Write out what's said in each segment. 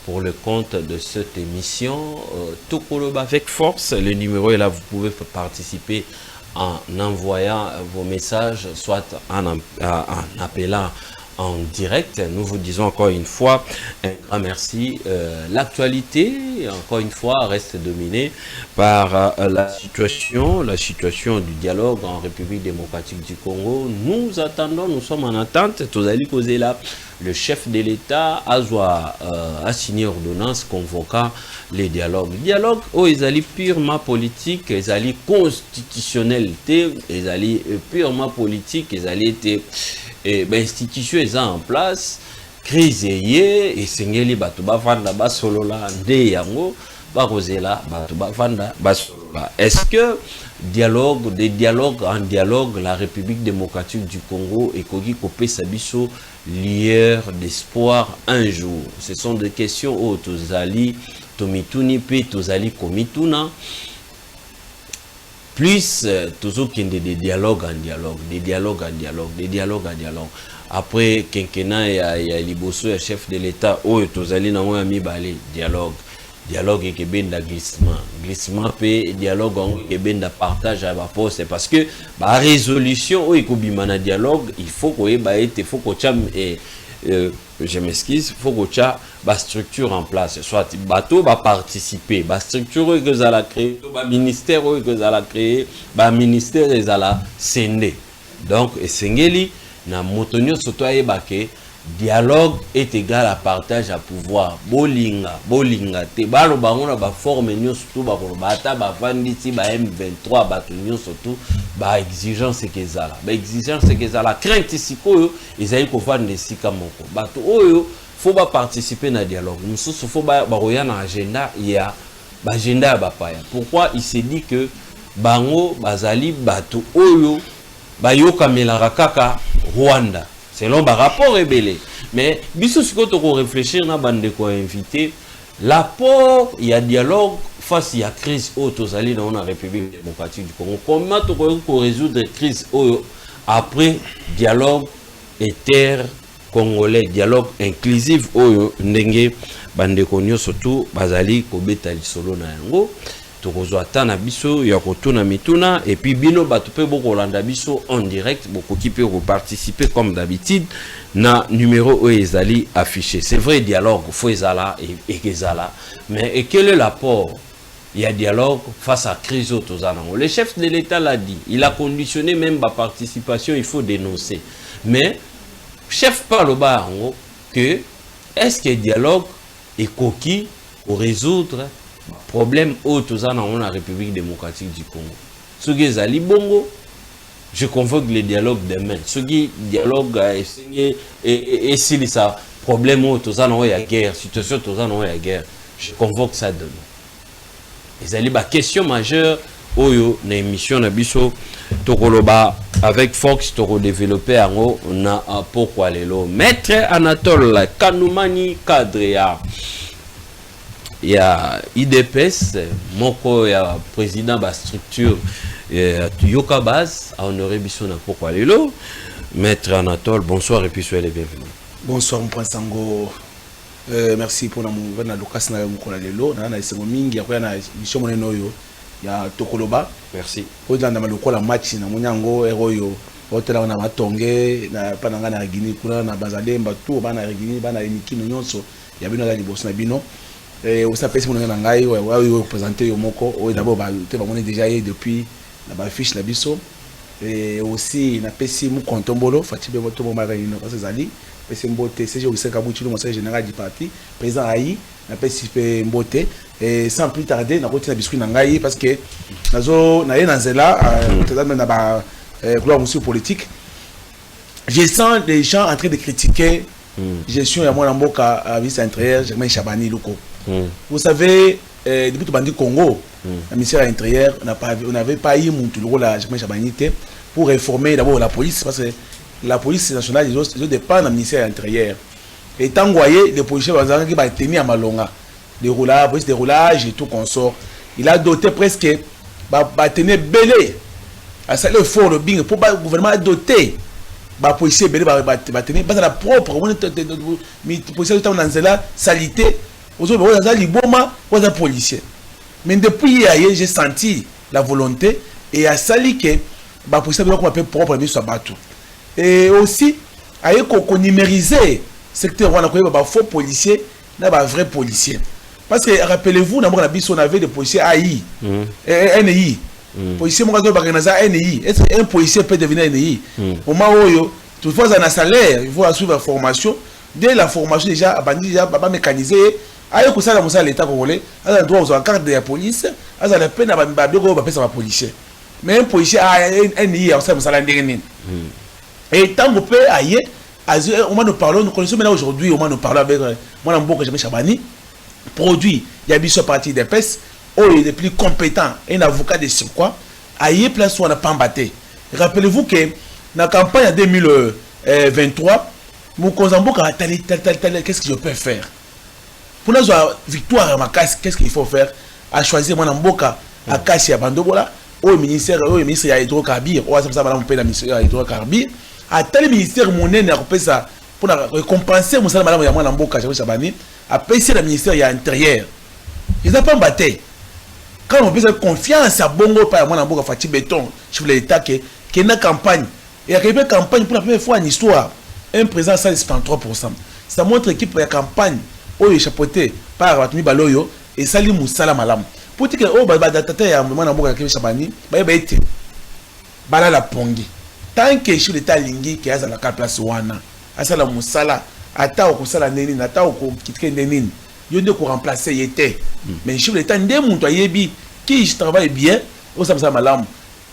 pour le compte de cette émission. Tokoloba avec force, le numéro est là, vous pouvez participer en envoyant vos messages, soit en appelant en direct. Nous vous disons encore une fois un grand merci. L'actualité, encore une fois, reste dominée par la situation du dialogue en République démocratique du Congo. Nous attendons, nous sommes en attente. Tozali causer là, le chef de l'État a signé ordonnance convoquant les dialogues. Dialogue, ils allaient purement politique, ils allaient constitutionnalité, ils allaient purement politique, ils allaient été institution est en place, crise et sengeli bato bafanda basolola nde yango bakozela bato bafanda basolola. Est-ce que de dialogue en dialogue, la République démocratique du Congo et Kogi Kopé Sabiso lueur d'espoir un jour? Ce sont des questions où tozali tomituni pe tozali komituna. Plus toujours qu'il y a des dialogues en dialogue. Après quinquennat il y a Liboso, le chef de l'État, tozali na moi ami balé dialogue et benda glissement pe dialogue et benda partage à la poste, parce que la résolution ou ekobimana dialogue, il faut que cham et je m'excuse, il faut que la structure en place, soit bateau va participer, la structure que ça la créer, le ministère que ça la créer, le ministère que ça la scindé. Donc sengeli na motonio soto ayebake dialogue est égal à partage à pouvoir. Bolinga te balo bango ba forme nyo surtout ba ko bata ba vanditi ba M23 ba tunyo surtout ba exigence que ça la. Ba exigence que ça la crainte sikoyo ezali ko vande sika moko. Bato oyo faut ba participer na dialogue. Mususu faut ba roya na agenda ya ba agenda ba paya. Pourquoi il s'est dit que bango bazali bato oyo ba yoka melaka kaka Rwanda. Selon le rapport rebelle. Mais, biso siko toko réfléchir na bande ko invité, l'apport, il y a dialogue face à la crise tozali dans la République démocratique du Congo. Comment toko résoudre la crise après dialogue inter-congolais, dialogue inclusif ndenge bande ko nyo surtout bazali ko beta lisolo na yango. Tokozwata na biso ya kotuna mituna et puis bino bato pe boko landa biso en direct boko ki peut participer comme d'habitude na numéro ezali affiché. C'est vrai dialogue faut ezala et ezala, mais quel est l'apport? Il y a dialogue face à crise tozana. Le chef de l'État l'a dit, il a conditionné même ma participation, il faut dénoncer. Mais chef parle ba que est-ce que dialogue est coquille pour résoudre problème autour dans la République démocratique du Congo? Ce qui est bongo, je convoque le dialogue demain. Ce qui dialogue et si ça problème autour dans la guerre, situation autour dans la guerre, je convoque ça demain. Les ali ba question majeure oyo na émission na biso tokoloba avec Fox toko développer ango na pourquoi lelo maître Anatole Kanoumani Kadrea. Il y a IDPS, moko ya président de la structure Yoka Base, à honorer Bissona pourquoi lelo. Maître Anatole, bonsoir et puis soyez les bienvenus. Bonsoir mon prince Sango. Merci pour la location na mukona lelo. Na isengo mingi ya na mission moneno yo ya Tokoloba. Merci. Pour dans na lokola match na munyango eroyo. Hotela na matonge na pananga na Guinée kuna na Bazalemba tout bana Guinée bana mikino nyonso ya bino la liboso na bino. Vous savez si vous avez représenté Yomoko, d'abord vous déjà depuis la fiche la biso et aussi na pesi mu kontombolo Fatibé Motomo Marino parce que ali pesi mbote c'est au Sekabuchi le conseil général du parti président Aïe na pesi mbote et sans plus tarder na continuer biscuit na ngai parce que nazo na yena nzela totalement na ba gloire monsieur politique. Je sens des gens en train de critiquer gestion ya mwana mboka vice intérieur Germain Chabani Loko. Vous savez, depuis le Congo, le ministère de l'Intérieur, on n'avait pas eu mon tour là, pour réformer d'abord la police, parce que la police nationale, ils dépendent du ministère de l'Intérieur. Et tant que les policiers vont tenir à Malonga, des roulages et tout consort, il a doté presque, tenir belé, à ça le fort le bing, pour le gouvernement doter. Policiers belé, tenir, la propre, policiers dans la salité. Aujourd'hui, on a liboma, on a policier. Mais depuis hier, j'ai senti la volonté et à sali que bah pour ça qu'on appelle propre mais soit bateau. Et aussi aye qu'on numériser secteur on a quoi bah faux policier, na bah vrai policier. Parce que rappelez-vous, on avait des policiers AI, NI. Policier, moi, NI. Est-ce qu'un policier peut devenir NI? Au moment où, toutefois, il y a un salaire, il faut suivre la formation. Dès la formation, déjà, il mécanisé. Aïe, que ça, dans l'État congolais, il a le droit aux cartes de la police, il a la peine à un policier. Mais un policier a un NI, on sait que ça l'a dernier. Et tant qu'on peut aïe, au moins nous parlons, nous connaissons maintenant aujourd'hui, au moins nous parlons avec moi, je Chabani. Produit, il y a bien partie des PES, il est le plus compétent, un avocat de surcroît, à y place où on n'a pas embatté. Rappelez-vous que dans la campagne en 2023, mon Konzambo a qu'est-ce que je peux faire? Pour nous avoir victoire à ma casse, qu'est-ce qu'il faut faire? À choisir mon amboka, à casser à Bandobola, au ministère il y a hydrocarbures, ou à ça, madame, on paye la ministère hydrocarbures, à tel ministère, mon aîné a repéré ça pour récompenser mon salaire, madame, mon amboka, Chabani. À payer le ministère il y a intérieur. Ils n'ont pas battu. Quand on peut confiance à Bongo par moi dans Fati Béton, sur l'État qui est une campagne. Et il y a une campagne pour la première fois en histoire. Un président ça 53%. Ça montre l'équipe de la campagne où il est chapeauté par Watmi Baloyo et Salim Moussala Malam. Pour dire que oh bah tata ya moi dans Boka Chabani, bah été. Bala la pongi. Tant que sur l'État lingi qui a la place wana, asala Moussala ata okosala neni ata okokitike neni yo nde ko remplacer yete mais chef l'état ndé muntu ayebi qui travaille bien o samsa malamu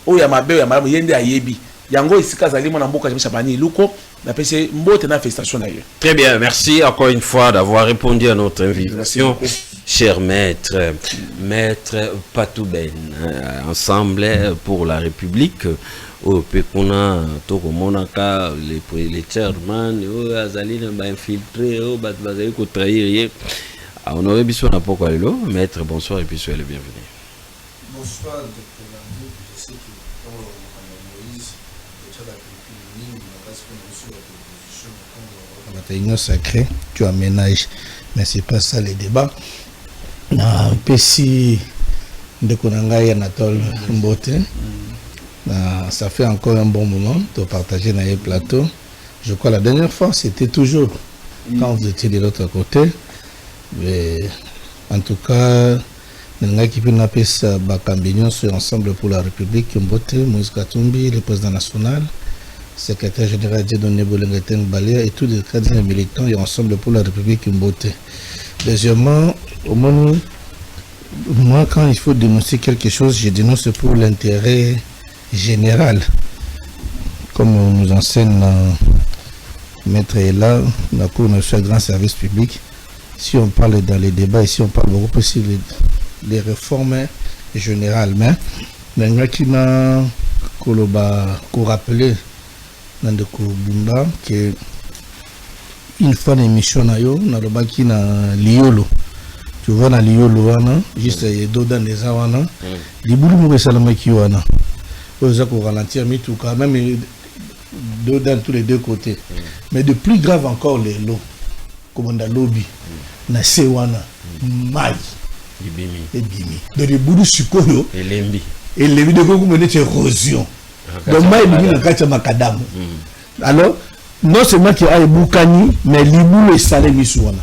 o ya mabe ya malamu yende ayebi yango isika zali mona mboka Chabani luko na pese mbote na festation na yo. Très bien, merci encore une fois d'avoir répondu à notre invitation. Cher maître Patouben, ensemble pour la République. Au Pekuna, Tokomonaka, les chairman, Azali n'a infiltré, Bazali ko trahir. On aurait besoin d'un peu maître, bonsoir et puis soyez le bienvenu. Bonsoir, Dr. Landou. Je sais que quand Moïse, tu as la sacré, tu aménages, mais c'est pas ça les débats. Pessi de Konanga et Anatole Mbote. Ça fait encore un bon moment de partager dans les plateaux. Je crois la dernière fois, c'était toujours quand vous étiez de l'autre côté. Mais en tout cas, nous avons sur Ensemble pour la République, Mbote, Moïse Katumbi, le président national, secrétaire général Dieudonné Bolengeteng Balia et tous les cadres militants et Ensemble pour la République Mbote. Deuxièmement, au moment moi, quand il faut dénoncer quelque chose, je dénonce pour l'intérêt général. Comme on nous enseigne Maître Ella, la Cour nationale grand service public, si on parle dans les débats, ici on parle beaucoup plus des réformes générales, mais il y a qui n'a qu'au rappeler dans le Bumba que une fois l'émission na yo na loba qui na liolo tu vois na liolo wana juste do dans les awana libulu mo salama ki wana oza ko ralentir mais tout quand même do dans tous les deux côtés mais de plus grave encore les lots comme on a lobby na se wana mai ebimi de libulu sikoyo elembi de ko mener érosion donc mai ebimi na kati makadam alors non seulement qu'il y a un boukani, mais l'ibou est salé misouana.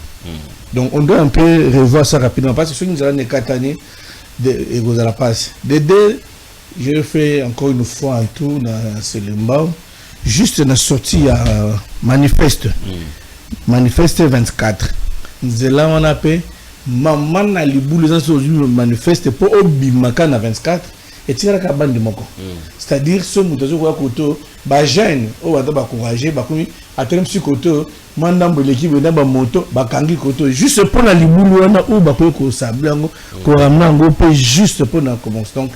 Donc on doit un peu revoir ça rapidement parce que ce que nous allons katani et vous allez passer. De deux, je fais encore une fois un tour dans ce limbo. Juste une sortie à manifeste. Manifeste 24. Nous allons on appelle maman na l'ibou les gens manifeste pour obimaka na 24. Et tu as la de moko. C'est-à-dire ce moutazo kwa koto ba jeune o ba ba encourager ba komi atene psychoto mandambo l'équipe na ba moto ba kangi koto juste pour la libulu wana ou ba ko sablango ko ramna ngo pe juste pour na commence. Donc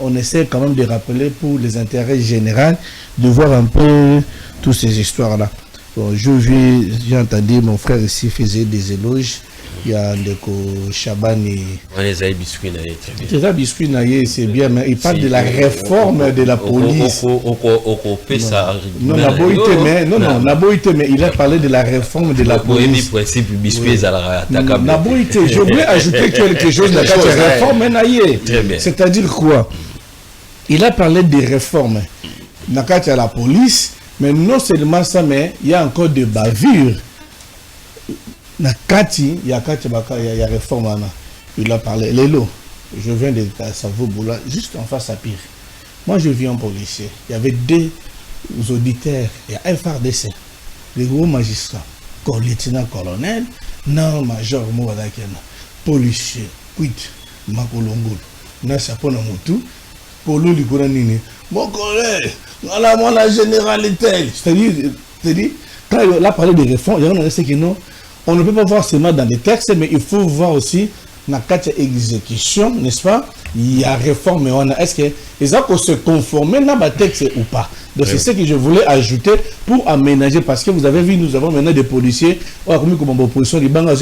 on essaie quand même de rappeler pour les intérêts généraux de voir un peu toutes ces histoires là. Bon, j'ai entendu mon frère ici faisait des éloges il y a Ndeko Chabani. On les a biscuits naïe très bien. C'est ça, biscuit naïe, c'est bien, mais il parle de la réforme de la police. Non, mais il a parlé de la réforme de la police. Je voulais ajouter quelque chose de la réforme naïe. C'est-à-dire quoi? Il a parlé des réformes. Nakati à la police, mais non seulement ça, mais il y a encore des bavures. Nakati, il y a réforme. Il a parlé. Lélo, je viens de Savoboula, juste en face à Pire. Moi, je viens en policier. Il y avait deux auditeurs, il y a FRDC, les gros magistrats, lieutenant-colonel, non, major, policier, quit, Makolongol, Nasapona Moutou, Polo Likoranini, mon collègue, la généralité. C'est-à-dire, quand il a parlé de réformes, il y a un qui non, on ne peut pas voir seulement dans les textes, mais il faut voir aussi dans la exécution, n'est-ce pas? Il y a réforme, est-ce que ils ont se conformer dans le texte ou pas? Donc c'est ce que je voulais ajouter pour aménager, parce que vous avez vu, nous avons maintenant des policiers, comme opposition, mais ils ont la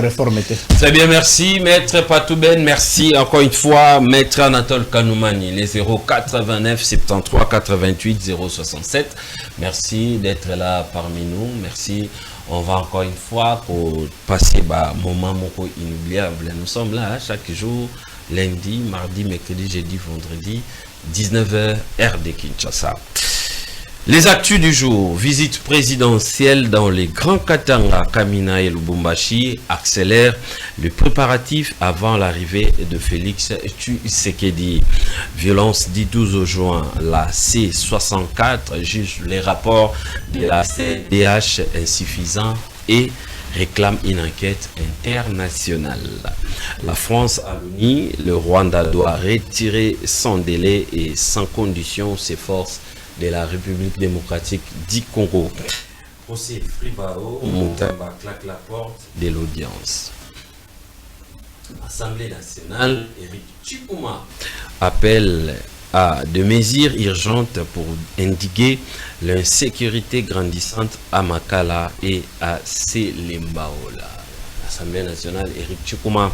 réforme. Très bien, merci Maître Patouben, merci encore une fois Maître Anatole Kanoumani, les 089 73 88 067. Merci d'être là parmi nous, merci. On va encore une fois pour passer un moment inoubliable. Nous sommes là chaque jour, lundi, mardi, mercredi, jeudi, vendredi, 19h, heure de Kinshasa. Les actus du jour, visite présidentielle dans les Grands Katanga, Kamina et Lubumbashi accélère le préparatif avant l'arrivée de Félix Tshisekedi. Violence du 12 juin, la C64 juge les rapports de la CDH insuffisants et réclame une enquête internationale. La France a uni, le Rwanda doit retirer sans délai et sans condition ses forces de la République démocratique du Congo. Procès Fribao, Moutamba claque la porte de l'audience. Assemblée nationale, Éric Tshikuma appelle à des mesures urgentes pour endiguer l'insécurité grandissante à Makala et à Selembaola. L'Assemblée nationale, Éric Tshikuma,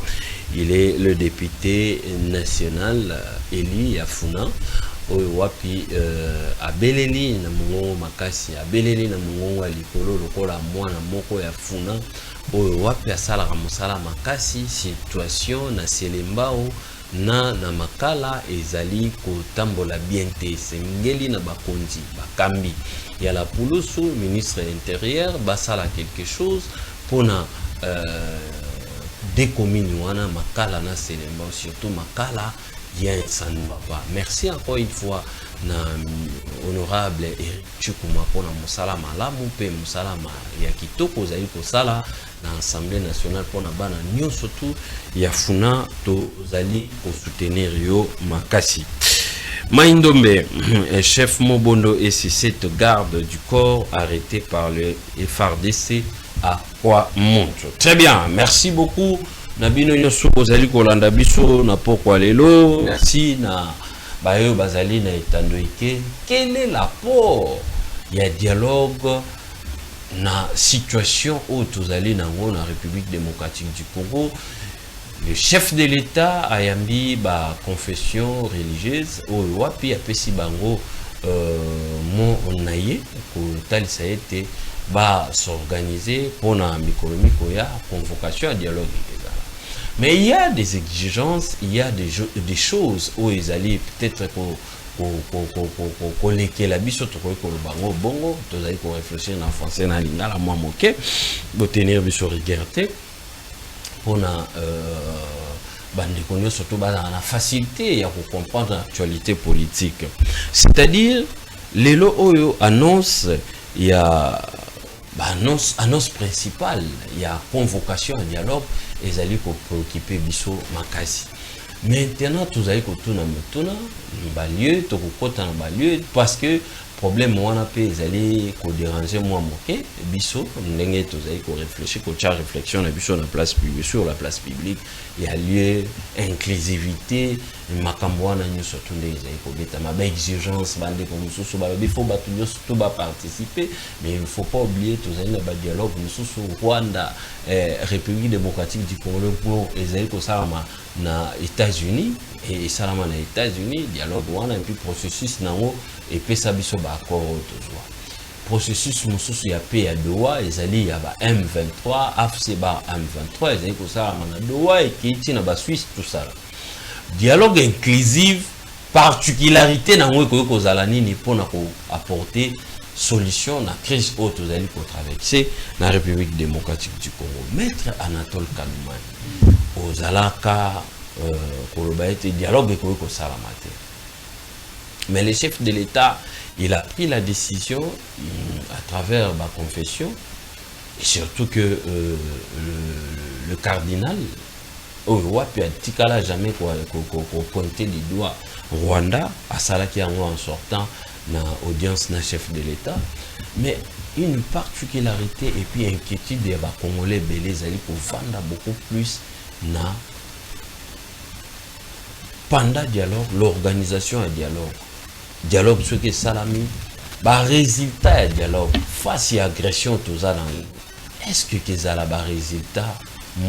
il est le député national élu à Funa. Wapi abeleli na mungo makasi abeleli na mungo likolo lokola mwana moko ya Funa oyo wapi asala musala makasi situation na Selembao na Makala ezali kotambola bien te sengeli na bakonzi bakambi ya la Pulusu ministre intérieur basala quelque chose pona des communes wana Makala na Selembao surtout Makala. Ça ne va pas. Merci encore une fois na honorable Éric Tshikuma pour la musala malamu pe musala ya kitoko zali ko sala na Assemblée nationale pour na bana nyo surtout ya Funa to zali ko soutenir yo makasi. Maindombe, un chef Mobondo et ses 7 gardes du corps arrêtés par le FRDC à Kwa-Monto. Très bien, merci beaucoup. Nabino nyoso bozali kolanda biso na pokwa lelo merci na bayo bazali na etandoike. Quel est l'apport? Il y a dialogue na situation où tozali nango na République démocratique du Congo. Le chef de l'État ayambi ba confession religieuse o wapi apesi bango mon onaye ko talisa ete ba s'organiser pour na mikolo ya convocation à dialogue. Mais il y a des exigences, il y a des choses où ils allaient peut-être pour lesquelles la biso to ko bango bongo to allez ko réfléchir en français na lingala moi moké pour tenir biso regardé pour na bande konyo surtout ba na facilité ya ko comprendre l'actualité politique. C'est-à-dire les lo oyo annonce il y a annonce principale, il y a convocation à dialogue et ils allaient préoccuper biso makasi. Maintenant, tous allez ko tuna mutuna balieu to ko kota na balieu parce que problème wana pe ezali ko déranger moi moké biso ndenge tozali ko réfléchir ko charge réflexion na biso na place publique sur la place publique il y a lieu inclusivité makambo wana nyuso tunde ezali ko beta ma ba exigence bande ko mususu ba il faut batu nyuso to ba participer mais il faut pas oublier tozali na ba dialogue mususu Rwanda République démocratique du Congo pour ezali ko salama na États-Unis et salama na États-Unis dialogue wana et puis processus nango et puis ça biso ba accord tozwa processus mususu ya pe ya Doha ezali ya ba M23 AFC ba M23 ezali ko salama na Doha et kiti na ba Suisse tout ça dialogue inclusif particularité nango ko zala nini pona ko apporter solution na crise haute tozali ko traverser na République démocratique du Congo. Maître Anatole Kaloumani ozalaka kolobaete dialogue ko salamate. Mais le chef de l'État, il a pris la décision à travers ma confession et surtout que le cardinal Oyoa puis Tikala jamais pointé du doigt Rwanda à Salaki en sortant dans l'audience na chef de l'État, mais une particularité et puis inquiétude des Congolais belé zali pour vendre beaucoup plus na pendant dialogue l'organisation à dialogue ce que salami ba résultat à dialogue face à agression tout ça dans est-ce que kezala ba résultat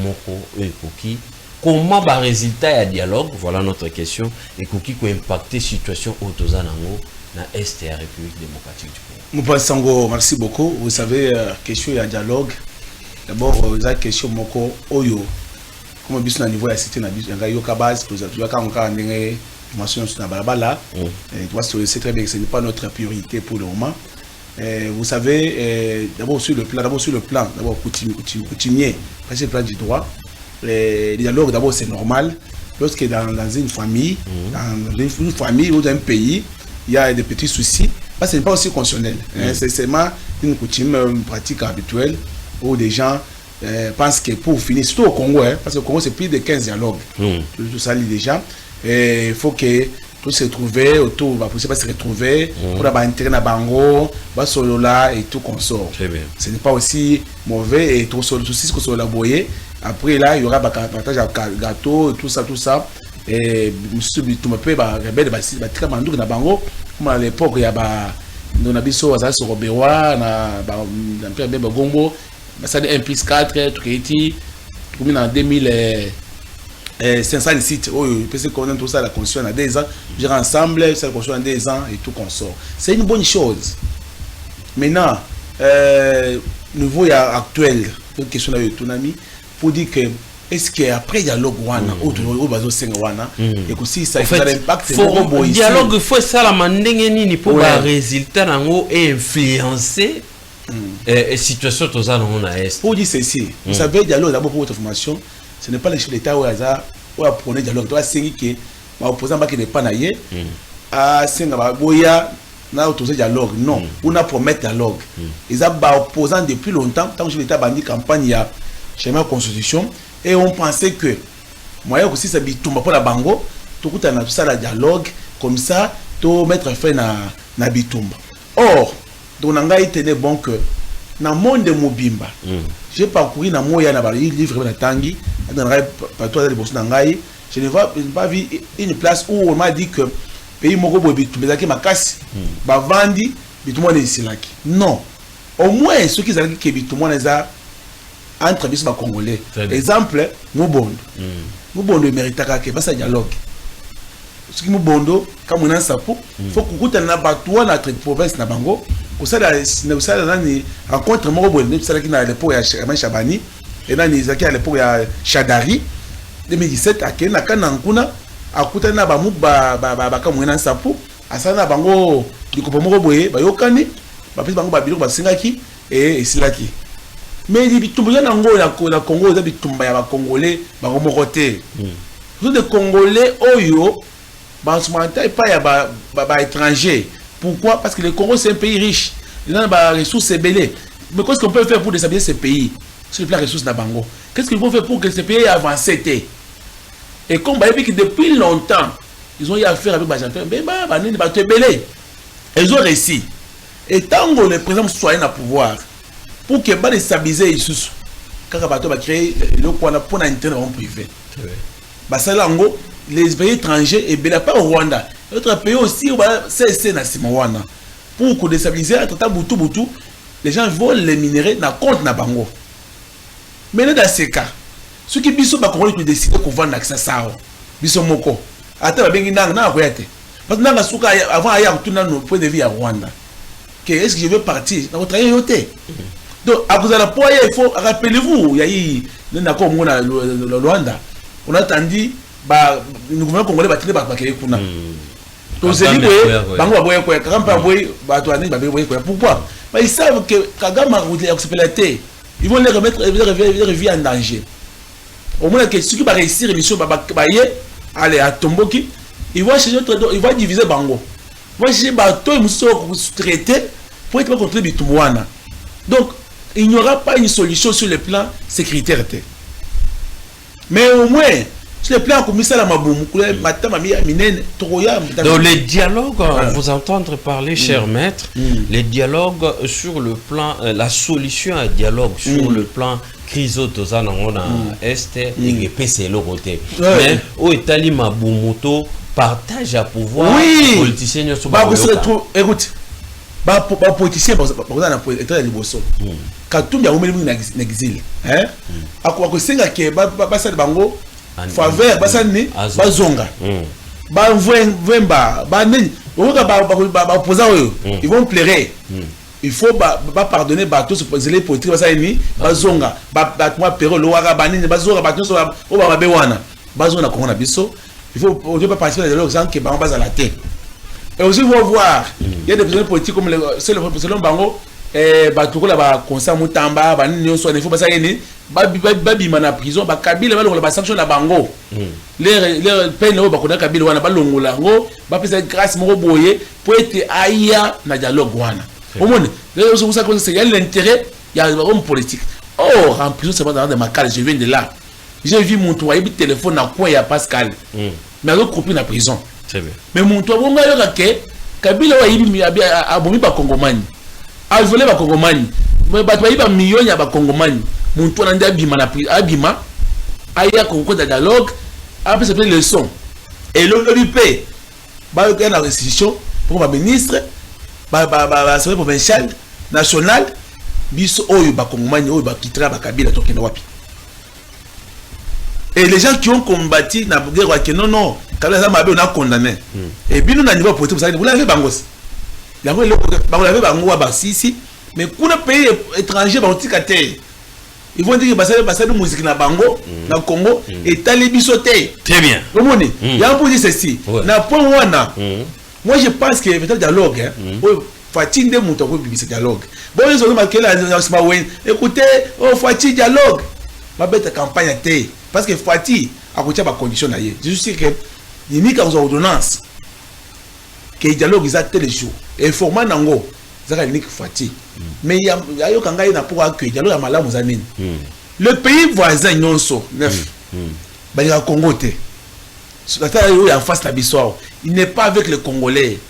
moko ekoki comment ba résultat à dialogue voilà notre question ekoki ko impacter situation autoza nango na est et la République démocratique du Congo. Moupansango, merci beaucoup. Vous savez, question à dialogue. D'abord, la question moko oyo. Comme bis na niveau ya cité na bis nga yoka base pour ça. Tu vas quand on a une formation sur la balabala. Tu vois, c'est très bien que ce n'est pas notre priorité pour le moment. Vous savez, d'abord sur le plan, d'abord coutumier, parce que le plan du droit. Le dialogue, d'abord, c'est normal. Lorsque dans une famille, dans une famille ou dans un pays, il y a des petits soucis, parce que ce n'est pas aussi constitutionnel. C'est seulement une coutume, une pratique habituelle où des gens pensent que pour finir, surtout au Congo, parce que au Congo c'est plus de 15 dialogues, tout ça lit déjà, il faut que tout se retrouver autour, va possible se retrouver pour avoir intérêt à Bango, solo là et tout consort. Ce n'est pas aussi mauvais et tout solo soucis que sur la boyer. Après là, il y aura un partage à gâteau et tout ça. Et monsieur Bitumapé va rebelle batika manduka na bango comme à l'époque il y a ba on a biso azali sur Robewa na Pierre Bemba Gombo ça de 1+4 truqueti comme en 2500 sites oh parce qu'on a tout ça la constitution à 2 ans gérer ensemble ça la constitution à 2 ans et tout consort c'est une bonne chose maintenant niveau actuel une question de autonomie pour dire que est-ce qu'après dialogue wana ou bazo senga wana et que si ça a un impact le dialogue faut ça la mandenge nini pour ba résultat nango et influencer et situation toza on a est pour dire ceci vous savez dialogue d'abord pour votre formation ce n'est pas le chef d'état ou hasard ou à prôner dialogue toi sengi que ma opposant ba qui n'est pas naie à senga ba boya na autorisé dialogue non on a promettre dialogue ils a ba opposant depuis longtemps tant que l'état bandi campagne ya chemin constitution. Et on pensait que moi aussi ça bitumba pour la bango tout a tout ça la dialogue comme ça tout mettre fin na bitumba or donc nanga était bon que na monde de mobimba j'ai parcouru na moya na ba livre na tangi dans pas toi les boss nangai je ne vois pas vu une place où on m'a dit que pays moko bo bitumba zaki makasi ba vandi bitumba les silaki non au moins ceux qui zaki ke bitumba na entre les Congolais. Exemple, Mubondo. Mubondo mérite que ça dialogue. Ce qui Mubondo, comme on a ça pour, faut que tu aies un bateau dans la province na Bango. Pour ça, rencontre Mubondo, c'est là qui à l'époque il y a Chabani, et là il y a l'époque il y a Chadari. 2017 à Ken, à Kanankuna, à côté na Bamu comme on a ça pour, à ça na Bango, du coup pour Muboye, Bayokani, Bapis Bango Babilo, Basingaki et Silaki. Mais les bitumba nango la Congo les bitumba ya ba Congolais ba romoroté tous les Congolais oyo ba sumanta pas ya ba étranger pourquoi parce que le Congo c'est un pays riche il a ba ressources belées mais qu'est-ce qu'on peut faire pour déstabiliser ce pays sur le plan ressources na bango qu'est-ce qu'il faut faire pour que ce pays avance et comme ba que depuis longtemps ils ont eu affaire avec ba gens mais ba nini ba te belé ils ont réussi Et tant que le président soit dans le pouvoir, pour que les stabiliser ici, quand on va créer le point pour l'intérêt privé. Les pays étrangers et bien pas au Rwanda. D'autres pays aussi, c'est Rwanda. Pour qu'on déstabilise, les gens volent les minéraux dans le compte na bango. Mais dans ces cas, ceux qui sont décident qu'on vend l'accès à ça. Biso moko. Attends, parce que avant, il y a tout notre point de vue à Rwanda. Est-ce que je veux partir dans votre aïe? Donc, à cause de la poids, il faut, rappelez-vous, il y a eu le Rwanda. On a attendu, le gouvernement congolais va tirer par Bakele Kuna. Donc, c'est dit pourquoi? Ils savent que Kagame a exploité. Ils vont les remettre, les vies en danger. Au moins, que ceux qui vont réussir l'émission, aller à Tomboki, ils vont diviser Bango. Ils vont chercher bateau, ils vont traiter pour être contre les Bitumwana. Donc, il n'y aura pas une solution sur le plan sécuritaire. Mais au moins, sur le plan comme ça, donc les dialogues, vous entendre parler, cher maître, les dialogues sur le plan, la solution à dialogue sur le plan crise autozana est et PC le côté. Mais au Italie Mabumuto partage à pouvoir politicien écoute, politicien état de Liboso. Katumbi a oumeli na exil. Hein? Ako senga ke basa bango faveur basa ni bazonga. Ba vemba ba nini ba posa oyo. Ils vont pleurer. Il faut pardonner bateau se poser les politiques basa ni bazonga. Ba moi pero lo waka banini bazonga bateau so ba bewana. Bazonga ko na biso. Il faut pas participer à l'exemple que ba basa la tête. Et aussi, il faut voir, il y a des prisonniers politiques comme selon Bango, Batouko là, Konsa Moutamba, il faut pas ça, Babi na prison, Kabila, la sanction la Bango. Les peines, Bakona Kabila, on a pas l'ongolango, Bapisa grâce, Moro Boye, pour être aïa, na dialogue, Wana. Au moins, il y a l'intérêt, il y a un homme politique. Oh, en prison, c'est pas dans ma cale, je viens de là. J'ai vu mon toit, il y a un téléphone à quoi il y a Pascal. Mais l'autre copine en prison. Mais mon toit, on a dit que Kabila a abomi ba Congomani. A volé ba Congomani. Mais ba toa ba millions ya ba Congomani. Mon toit ndia bima na abima. Aya ko de dialogue, après c'est une leçon. Et l'ONP ba yo na restitution pour ma ministre ba secrétaire provincial national biso oyo ba Congomani oyo ba kitra ba Kabila to kena wapi. Et les gens qui ont combattu na guerre que non Kabila on a condamné. Et puis nous, au niveau politique, vous l'avez bangos. Vous l'avez bangos ici, mais pour les pays étrangers, ils vont dire que la musique na bango, na Congo, et talibi sauté. Très bien. Il y a un peu dit ceci. Moi, je pense que le dialogue, Fatine de Moutoko, ce dialogue. Bon, ils ont marqué là, écoutez, Fatine dialogue. Ma bête campagne a été. Parce que Fatine a coûté ma condition d'ailleurs. Je suis sûr que il n'y a qu'aux ordonnances que le dialogue est à tel jour et format nango ça unique Fati mais il y a yo kanga ina pour que dialogue malamu zanini le pays voisin nyonso neuf ba ya Congo té la terre yo en face la biso il n'est pas avec les Congolais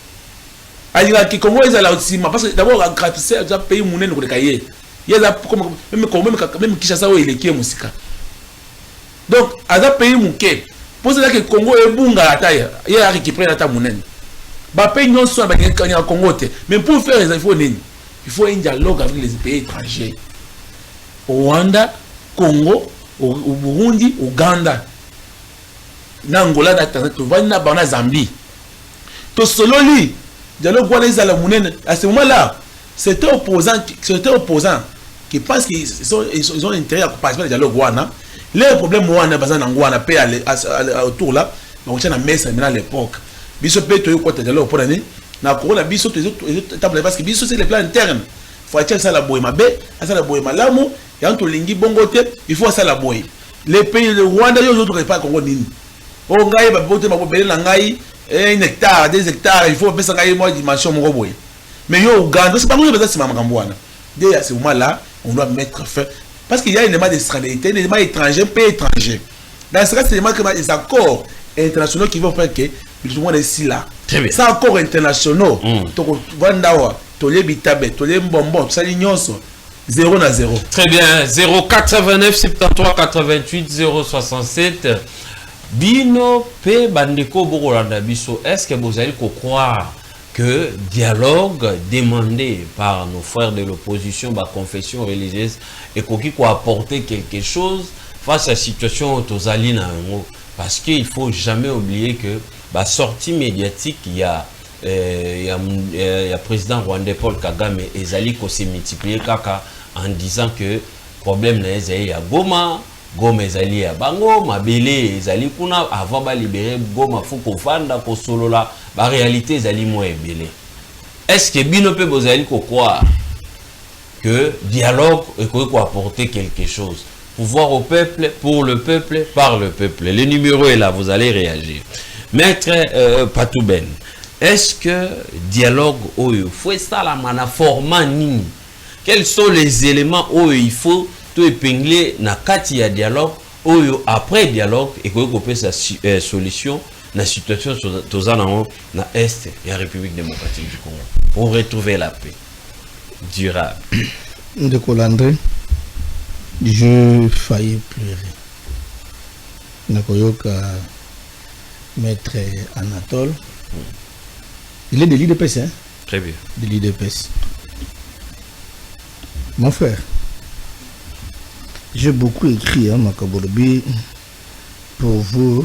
alira ki Congo est là aussi parce que d'abord gratis ça pays munene ko kaye il y a comme même Kinshasa où il est qui est musika donc à ça pays muké pour ça que le Congo est bon à la taille, il a récupéré la taille monnaie. Pays non soit en Congo, mais pour faire les infos, il faut un dialogue avec les pays étrangers. Au Rwanda, Congo, au Burundi, Ouganda, Nangola, Tanzanie, Zambie. Tout solo lui, dialogue à la monnaie. À ce moment-là, c'était opposant qui pense qu'ils ont intérêt à participer au dialogue Rwanda. Les problèmes Rwanda, on a payé autour là, on tient à mettre à l'époque. Biso peut te quoi dialogue pour l'année. Na corona biso parce que biso c'est le plan interne. Faut acheter ça la boy mabe, ça la boy malamu, et entre lingi bongote, il faut ça la boy. Les pays de Rwanda ils autres pas Congo nini. O ngai ba bote ba bobele na ngai 1 hectare, 2 hectares, il faut pesa ngai moi dimension mon boy. Mais yo Uganda c'est pas moi ça c'est makambo wana. Dès à ce moment là, on doit mettre fin parce qu'il y a un élément de neutralité, un élément étranger, pays étranger. Dans ce cas, c'est des accords internationaux qui vont faire que tout le monde est ici là. C'est accords internationaux. tolé bitabe, tolé bonbon, ça nyonso 0-0. Très bien, 089 73 88 067. Bino pe bandeko bokolanda biso, est-ce que vous allez croire que dialogue demandé par nos frères de l'opposition, la confession religieuse, et qui peut apporter quelque chose face à la situation aux parce qu'il ne faut jamais oublier que la sortie médiatique, il y a le président rwandais Paul Kagame et Zali qui s'est multiplié en disant que le problème est à Goma, Goma ezali ya bango, mabele ezali kuna avant ba libérer Goma fuko fanda ko solo la ba réalité ezali mo ebele. Est-ce que bino pe bozali ko croire que dialogue peut apporter quelque chose? Pouvoir au peuple, pour le peuple, par le peuple. Le numéro est là, vous allez réagir. Maître Patouben, est-ce que dialogue oyo faut ça la mana format nini? Quels sont les éléments où il faut tout épingler na kati ya dialogue oyo après dialogue et que peut sa solution na situation tozana na est la République démocratique du Congo pour retrouver la paix durable. De Colandré, je failli pleurer. Nakoyoka maître Anatole. Il est de l'IDPS, hein? Très bien. De l'IDPS. Mon frère, j'ai beaucoup écrit à Makabolobi pour vous.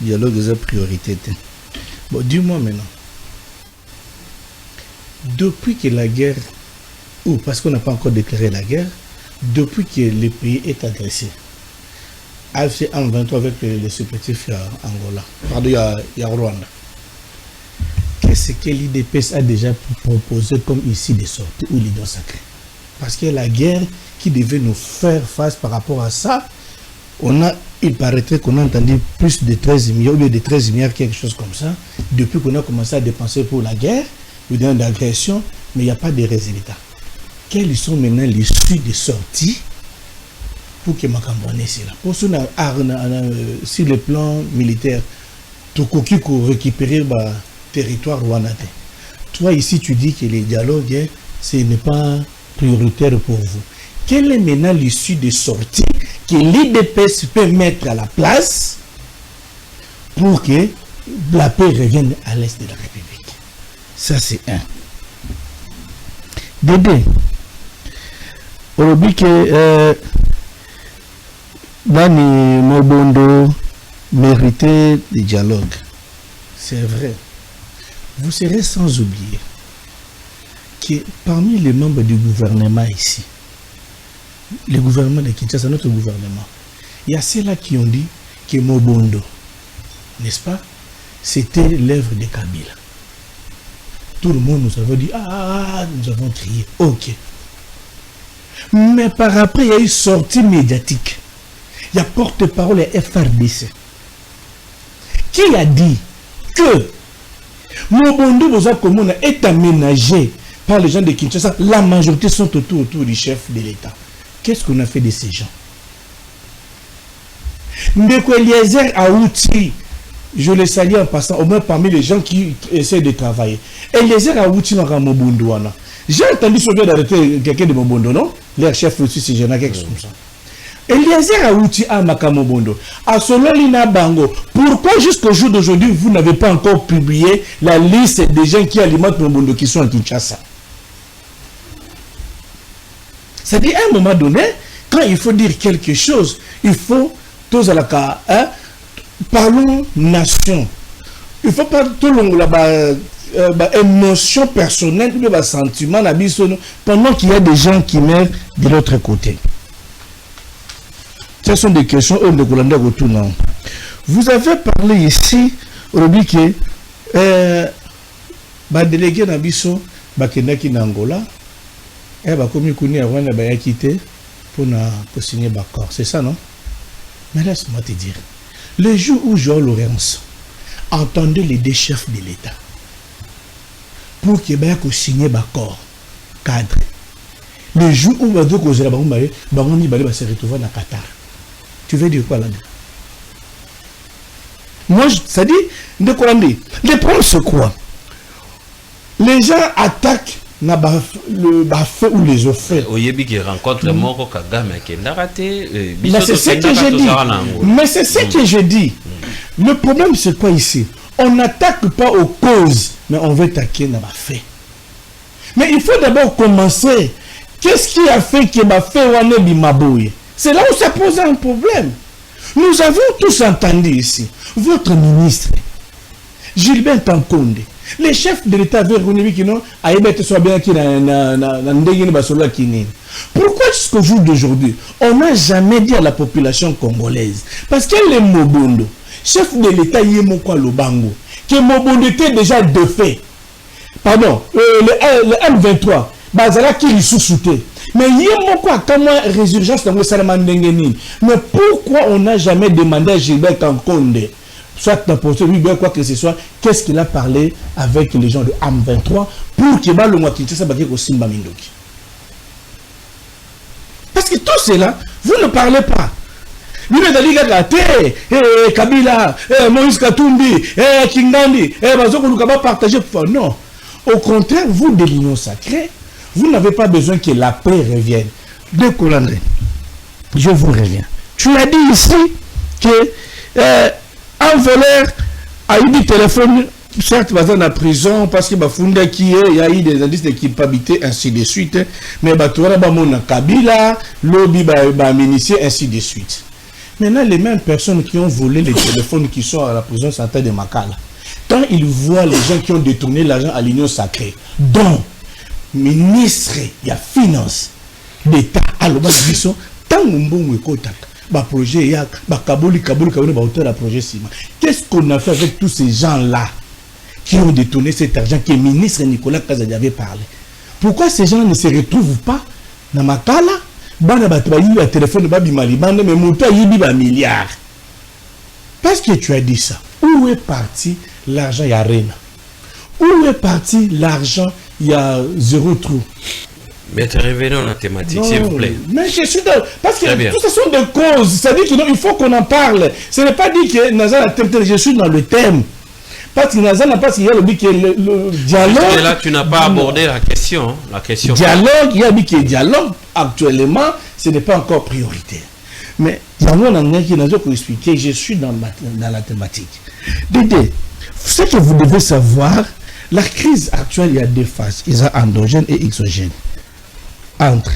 Dialogue est une priorité. Bon, dis-moi maintenant. Depuis que la guerre, ou parce qu'on n'a pas encore déclaré la guerre, depuis que le pays est agressé, AFC en 23 avec les supplétifs à Angola, pardon, il y a Rwanda. Qu'est-ce que l'IDPS a déjà proposé comme ici des sorties ou l'idée sacrée? Parce que la guerre qui devait nous faire face par rapport à ça, il paraîtrait qu'on a entendu plus de 13 milliards, ou bien de 13 milliards, quelque chose comme ça, depuis qu'on a commencé à dépenser pour la guerre, ou dans l'agression, mais il n'y a pas de résultats. Quelles sont maintenant les suites de sortie pour que Makambone soit là? Pour sur le plan militaire, tout pour récupérer le territoire rwandais. Toi ici, tu dis que les dialogues, ce n'est pas prioritaire pour vous. Quelle est maintenant l'issue de sortie que l'IDPS peut mettre à la place pour que la paix revienne à l'est de la République? Ça, c'est un. Dédé, on dit que Dani Mobondo méritait des dialogues. C'est vrai. Vous serez sans oublier que parmi les membres du gouvernement ici, le gouvernement de Kinshasa, notre gouvernement, il y a ceux-là qui ont dit que Mobondo, n'est-ce pas, c'était l'œuvre de Kabila. Tout le monde nous avait dit, nous avons crié, ok. Mais par après, il y a eu sortie médiatique. Il y a porte-parole et FRDC qui a dit que Mobondo est aménagé par les gens de Kinshasa. La majorité sont autour du chef de l'État. Qu'est-ce qu'on a fait de ces gens? Ndeko Eliezer Aouti, je le salue en passant, au moins parmi les gens qui essaient de travailler. Eliezer Aouti n'a pas Mobondo. J'ai entendu sur d'arrêter quelqu'un de Mobondo, non? Leur chef aussi, c'est quelque chose comme ça. Eliezer Aouti a Makamobondo. À Sololina Bango, pourquoi jusqu'au jour d'aujourd'hui, vous n'avez pas encore publié la liste des gens qui alimentent Mobondo qui sont à Kinshasa? C'est-à-dire, à un moment donné, quand il faut dire quelque chose, il faut, tous à la cas, parlons nation. Il faut pas tout le monde, émotion personnelle, sentiment, pendant qu'il y a des gens qui meurent de l'autre côté. Ce sont des questions où nous. Vous avez parlé ici, Robi, que délégué Nabiso, Bakendaki Nangola, et comme il a quitté pour signer l'accord. C'est ça, non? Mais laisse-moi te dire, le jour où Jean Laurence entendait les deux chefs de l'État pour qu'il signer l'accord cadre, le jour où on va se retrouver dans Qatar, tu veux dire quoi là-dedans? Moi, ça dit, le problème c'est quoi? les gens attaquent na le fait ou les offres. Oyebi qui rencontre Moko Kagame qui n'a raté. Mais c'est ce que j'ai dit. Mais c'est ce que j'ai dit. Le problème c'est quoi ici? On n'attaque pas aux causes, mais on veut attaquer na fait. Mais il faut d'abord commencer. Qu'est-ce qui a fait que ma fait wane bimabouye? C'est là où ça pose un problème. Nous avons tous entendu ici. Votre ministre, Gilbert Tankonde, les chefs de l'État avaient réuni qui n'ont pourquoi jusqu'au jour d'aujourd'hui, on n'a jamais dit à la population congolaise, parce que les Mobondo, chef de l'État Yemokwa Lobango, que Mobondo était déjà de fait, pardon, le M23, Bazala qui lui sous-soutait. Mais Yemokwa, comment résurgence dans le Salamandengeni? Mais pourquoi on n'a jamais demandé à Gilbert Tankonde, soit n'importe quoi que ce soit, qu'est-ce qu'il a parlé avec les gens de AM23 pour qu'il y ait le Kinshasa au Simba Mindoki? Parce que tout cela, vous ne parlez pas. Lui, il a dit, Kabila, Moïse Katumbi, Kingandi, Bazoko Lukaba partagé. Non. Au contraire, vous, de l'Union sacrée, vous n'avez pas besoin que la paix revienne. De Colandré, je vous reviens. Tu as dit ici que un voleur a eu du téléphone, certes, dans la prison, parce qu'il y a eu des indices de culpabilité, ainsi de suite. Mais il y a Kabila, lobby, ministère, ainsi de suite. Maintenant, les mêmes personnes qui ont volé les téléphones qui sont à la prison centrale de Makala, quand ils voient les gens qui ont détourné l'argent à l'Union sacrée, dont ministre, il y a finance d'État, à l'Obasbiso, tant que projet, il y a Kabuli, projet Sima. Qu'est-ce qu'on a fait avec tous ces gens-là qui ont détourné cet argent que le ministre Nicolas Kazadi avait parlé? Pourquoi ces gens ne se retrouvent pas dans Makala? Le téléphone de mais mon père il a milliard. Parce que tu as dit ça. Où est parti l'argent Yarena? Où est parti l'argent il y a zéro trou? Mais revenons à la thématique, s'il vous plaît. Mais je suis dans... Parce que tout ça sont des causes. C'est-à-dire qu'il faut qu'on en parle. Ce n'est pas dit que Nazar a thème. Je suis dans le thème. Parce que Nazar n'a pas dit que le dialogue... Et là, tu n'as pas abordé la question. Dialogue, il y a dit que le dialogue, actuellement, ce n'est pas encore prioritaire. Mais il y a un qui n'a pas expliqué. Je suis dans la thématique. Dédé, ce que vous devez savoir, la crise actuelle, il y a deux phases. Il y a endogène et exogène. Entre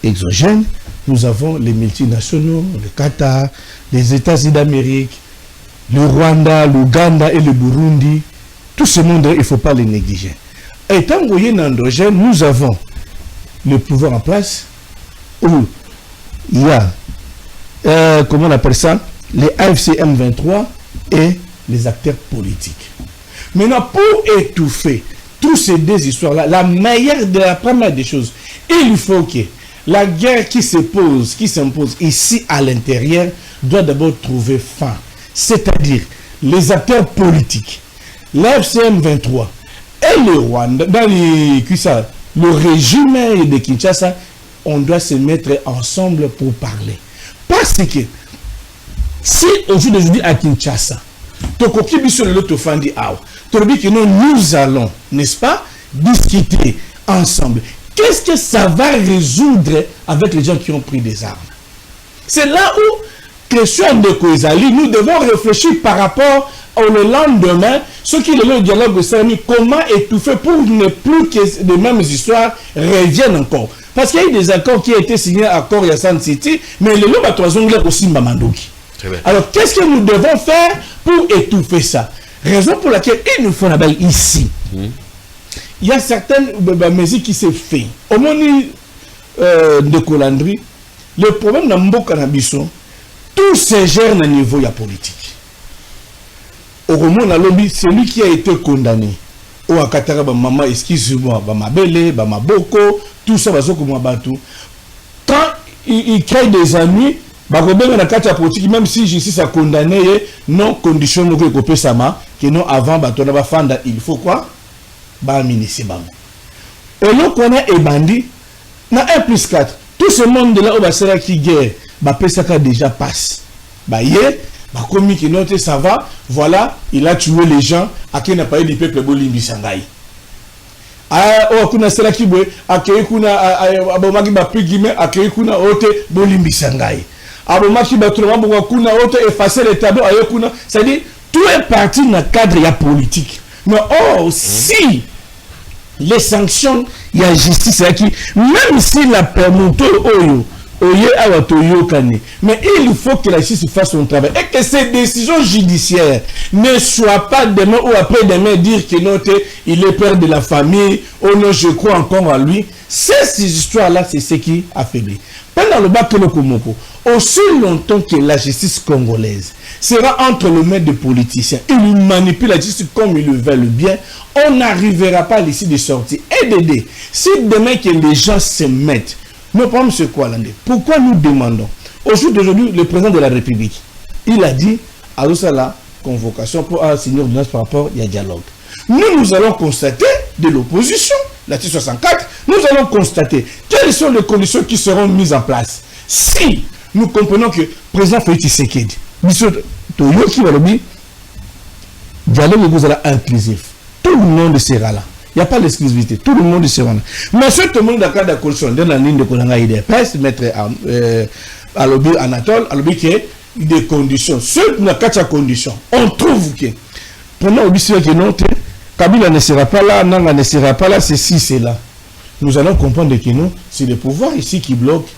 exogènes, nous avons les multinationaux, le Qatar, les États-Unis d'Amérique, le Rwanda, l'Ouganda et le Burundi. Tout ce monde, il ne faut pas les négliger. Étant envoyé en endogène, nous avons le pouvoir en place où il y a, comment on appelle ça, les AFC M23 et les acteurs politiques. Maintenant, pour étouffer toutes ces deux histoires-là, la meilleure de la première des choses, il faut que la guerre qui s'impose ici à l'intérieur doit d'abord trouver fin. C'est-à-dire les acteurs politiques, l'FCM 23 et le Rwanda, dans le régime de Kinshasa, on doit se mettre ensemble pour parler. Parce que si aujourd'hui à Kinshasa, nous allons, n'est-ce pas, discuter ensemble. Qu'est-ce que ça va résoudre avec les gens qui ont pris des armes? C'est là où, question de Koizali, nous devons réfléchir par rapport au lendemain, ce qui est le dialogue de Sami, comment étouffer pour ne plus que les mêmes histoires reviennent encore. Parce qu'il y a eu des accords qui ont été signés à Yasan City, mais le lot à 3 ans aussi Mamandoki. Alors, qu'est-ce que nous devons faire pour étouffer ça? Raison pour laquelle il nous faut là-bas ici. Il y a certaines mesures qui se font. Au moment de Colandry, le problème dans Mboka Nabiso, tout se gère au niveau politique. Au moment de lobby, celui qui a été condamné, au Akatara, maman, excuse-moi, Bamabele, Bamaboko, tout ça, quand il crée des amis, même si justice a condamné, non condition que non avant, il faut quoi? Et là, qu'on a ébandi, dans 1+4, tout ce monde-là, qui guerre, ça déjà passe. Comme ça va, voilà, il a tué les gens, à qui n'a pas eu du peuple Bolimbi Sangaï. o kuna sala kibwe akei kuna abomaki ba pigime akei kuna ote bolimbisa ngai abomaki ba tout mambo kuna ote effacer les tableaux ayo kuna, c'est-à-dire tout est parti dans le cadre ya politique. Mais si les sanctions il y a justice qui même si la permuto oyo mais il faut que la justice fasse son travail et que ces décisions judiciaires ne soient pas demain ou après-demain dire que non, il est père de la famille, oh non, je crois encore à lui. Ces histoires-là, c'est ce qui affaiblit. Pendant le bac aussi longtemps que la justice congolaise sera entre les mains des politiciens, ils manipulent la justice comme ils le veulent bien, on n'arrivera pas à l'issue de sortie. Et d'aider, si demain que les gens se mettent, nos problèmes c'est quoi là? Pourquoi nous demandons? Au jour d'aujourd'hui, le président de la République, il a dit à la convocation pour signer ordonnance par rapport à dialogue. Nous allons constater de l'opposition, l'article 64, nous allons constater quelles sont les conditions qui seront mises en place. Si nous comprenons que le président Félix Tshisekedi, dialogue vous allez inclusif, tout le monde sera là. Il n'y a pas d'exclusivité. Tout le monde sera là. Mais ce tout le monde d'accord de coalition dans la ligne de Konanga IDPS, mettre à l'objet Anatole, à l'objet qui est des conditions. Ceux qui n'ont pas de conditions, on trouve que pendant l'objet que non, Kabila ne sera pas là, Nanga ne sera pas là, c'est si, c'est là. Nous allons comprendre que non, c'est le pouvoir ici qui bloque.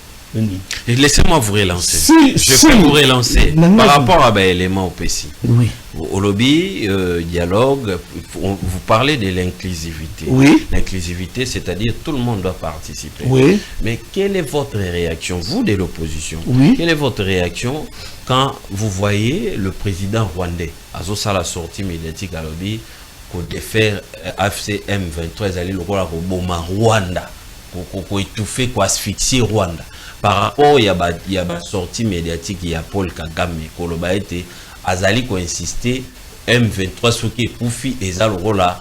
Laissez-moi vous relancer. Je peux vous relancer par rapport à l'élément au PSI. Oui. Au lobby, dialogue, vous parlez de l'inclusivité. Oui. L'inclusivité, c'est-à-dire tout le monde doit participer. Oui. Mais quelle est votre réaction, vous de l'opposition? Oui. Quelle est votre réaction quand vous voyez le président rwandais, à la sortie médiatique à lobby, pour défaire AFC M23, aller le Rwanda, pour étouffer, pour asphyxier Rwanda? Par rapport, il y a une sortie médiatique, il y a Paul Kagame, Koloba était, Azali qui insisté, M23, ce qui est Koufi, et Zalrola,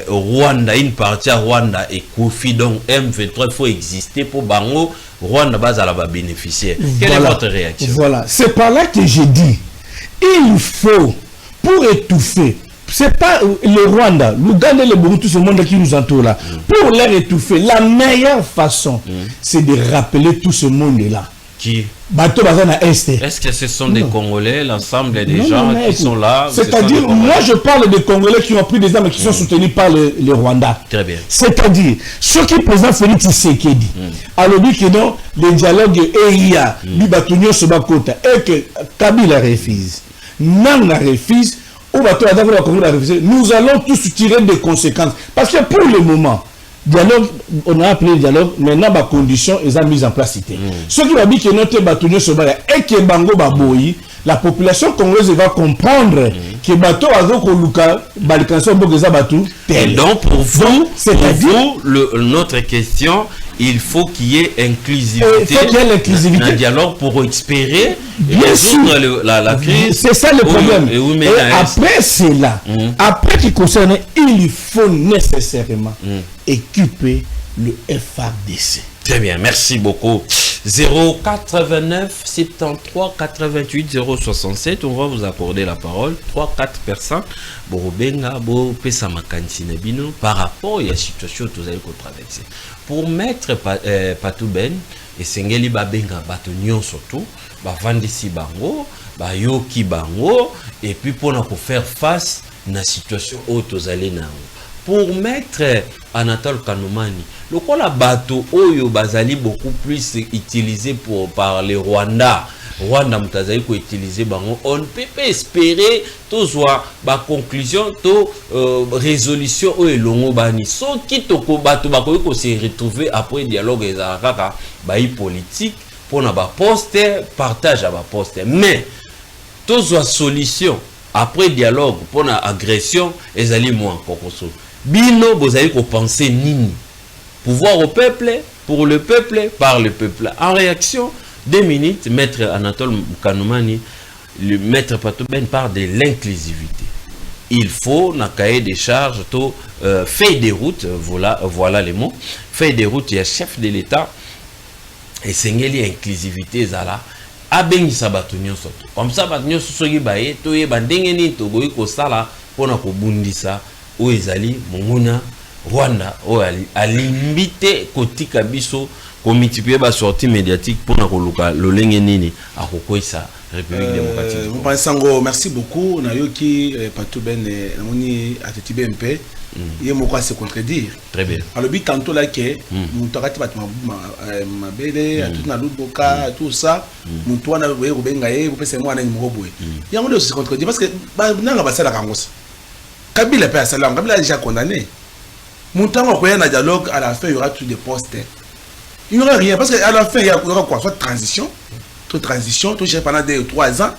Rwanda, une partie à Rwanda et Koufi, donc M23, il faut exister pour Bango, Rwanda, Bazala va bénéficier. Quelle est votre réaction? Voilà, c'est par là que j'ai dit, il faut, pour étouffer, c'est pas le Rwanda, l'Ouganda et le Burundi, tout ce monde qui nous entoure là. Pour les étouffer, la meilleure façon, c'est de rappeler tout ce monde-là. Qui? Est-ce que ce sont des Congolais, l'ensemble des gens qui sont là? C'est-à-dire, moi je parle des Congolais qui ont pris des armes et qui sont soutenus par le Rwanda. Très bien. C'est-à-dire, ceux qui présentent Félix Tshisekedi, alors dit que non, les dialogues EIA, Bibatunyo Sobakota, et que Kabila refuse, Nanga refuse, nous allons tous tirer des conséquences. Parce que pour le moment, dialogue, on a appelé dialogue, maintenant, les conditions sont mises en place. Ce qui va dire que notre bâtonnier se bat et que Bango Baboyi, la population congolaise va comprendre que bateau a donc pour vous, notre question, il faut qu'il y ait inclusivité, un dialogue pour espérer résoudre la crise. C'est ça le problème. Et après cela, après qu'il concerne, il faut nécessairement équiper le FARDC. Très bien, merci beaucoup. 089 73 88 067, on va vous accorder la parole. 3-4 personnes par rapport à la situation que vous allez traverser. Pour mettre Patou Ben et Sengeli Babenga Batonyon surtout, Vandisi Bango, Yoki Bango, et puis pour faire face à la situation où vous allez pour mettre Anatole Kanoumani, le quoi la bateau Oyo Bazali beaucoup plus utilisé par les Rwanda Mutazali ko utilisé bango, on peut pas espérer tout soit ba conclusion to résolution o elongo bani so ki toko bato ba ko se retrouver après dialogue ezakaka ba politique pour na ba poster partage à ba poster, mais tout soit solution après dialogue pour na agression ezali moins kokoso. Bino, vous avez penser nini? Pouvoir au peuple, pour le peuple, par le peuple. En réaction, 2 minutes, maître Anatole Kanoumani, le maître Patou Ben parle de l'inclusivité. Il faut, dans le cahier des charges, fait des routes, voilà les mots, fait des routes, il y a chef de l'État, et c'est l'inclusivité, zala. Abengisa batunyo soto. Comme ça, batunyo sosogi baye, toye bandengeni, togoyi kosala, pona kobundisa. Où ezali monguna Rwanda alimbite kotika biso ko multiplier ba sortie médiatique pour na koluka lolenge nini akokoisa République démocratique. Vous pensez ngo merci beaucoup na yoki Patou Ben na moni ateti BMP il moko à se contredire. Très bien. Alors but tantôt là que mutakati bat ma bele tout na luboka tout ça mutu wana we rubenga ye vous pese mwana ni mroboe. Yango de se contredire parce que nanga basala kangosa. Kabila pe asala Kabila a déjà condamné. Montant quoi na dialogue à la fin il y aura tout des postes. Il n'y aura rien parce qu'à la fin il y aura quoi soit transition, tout gérer pendant 2 ou 3 ans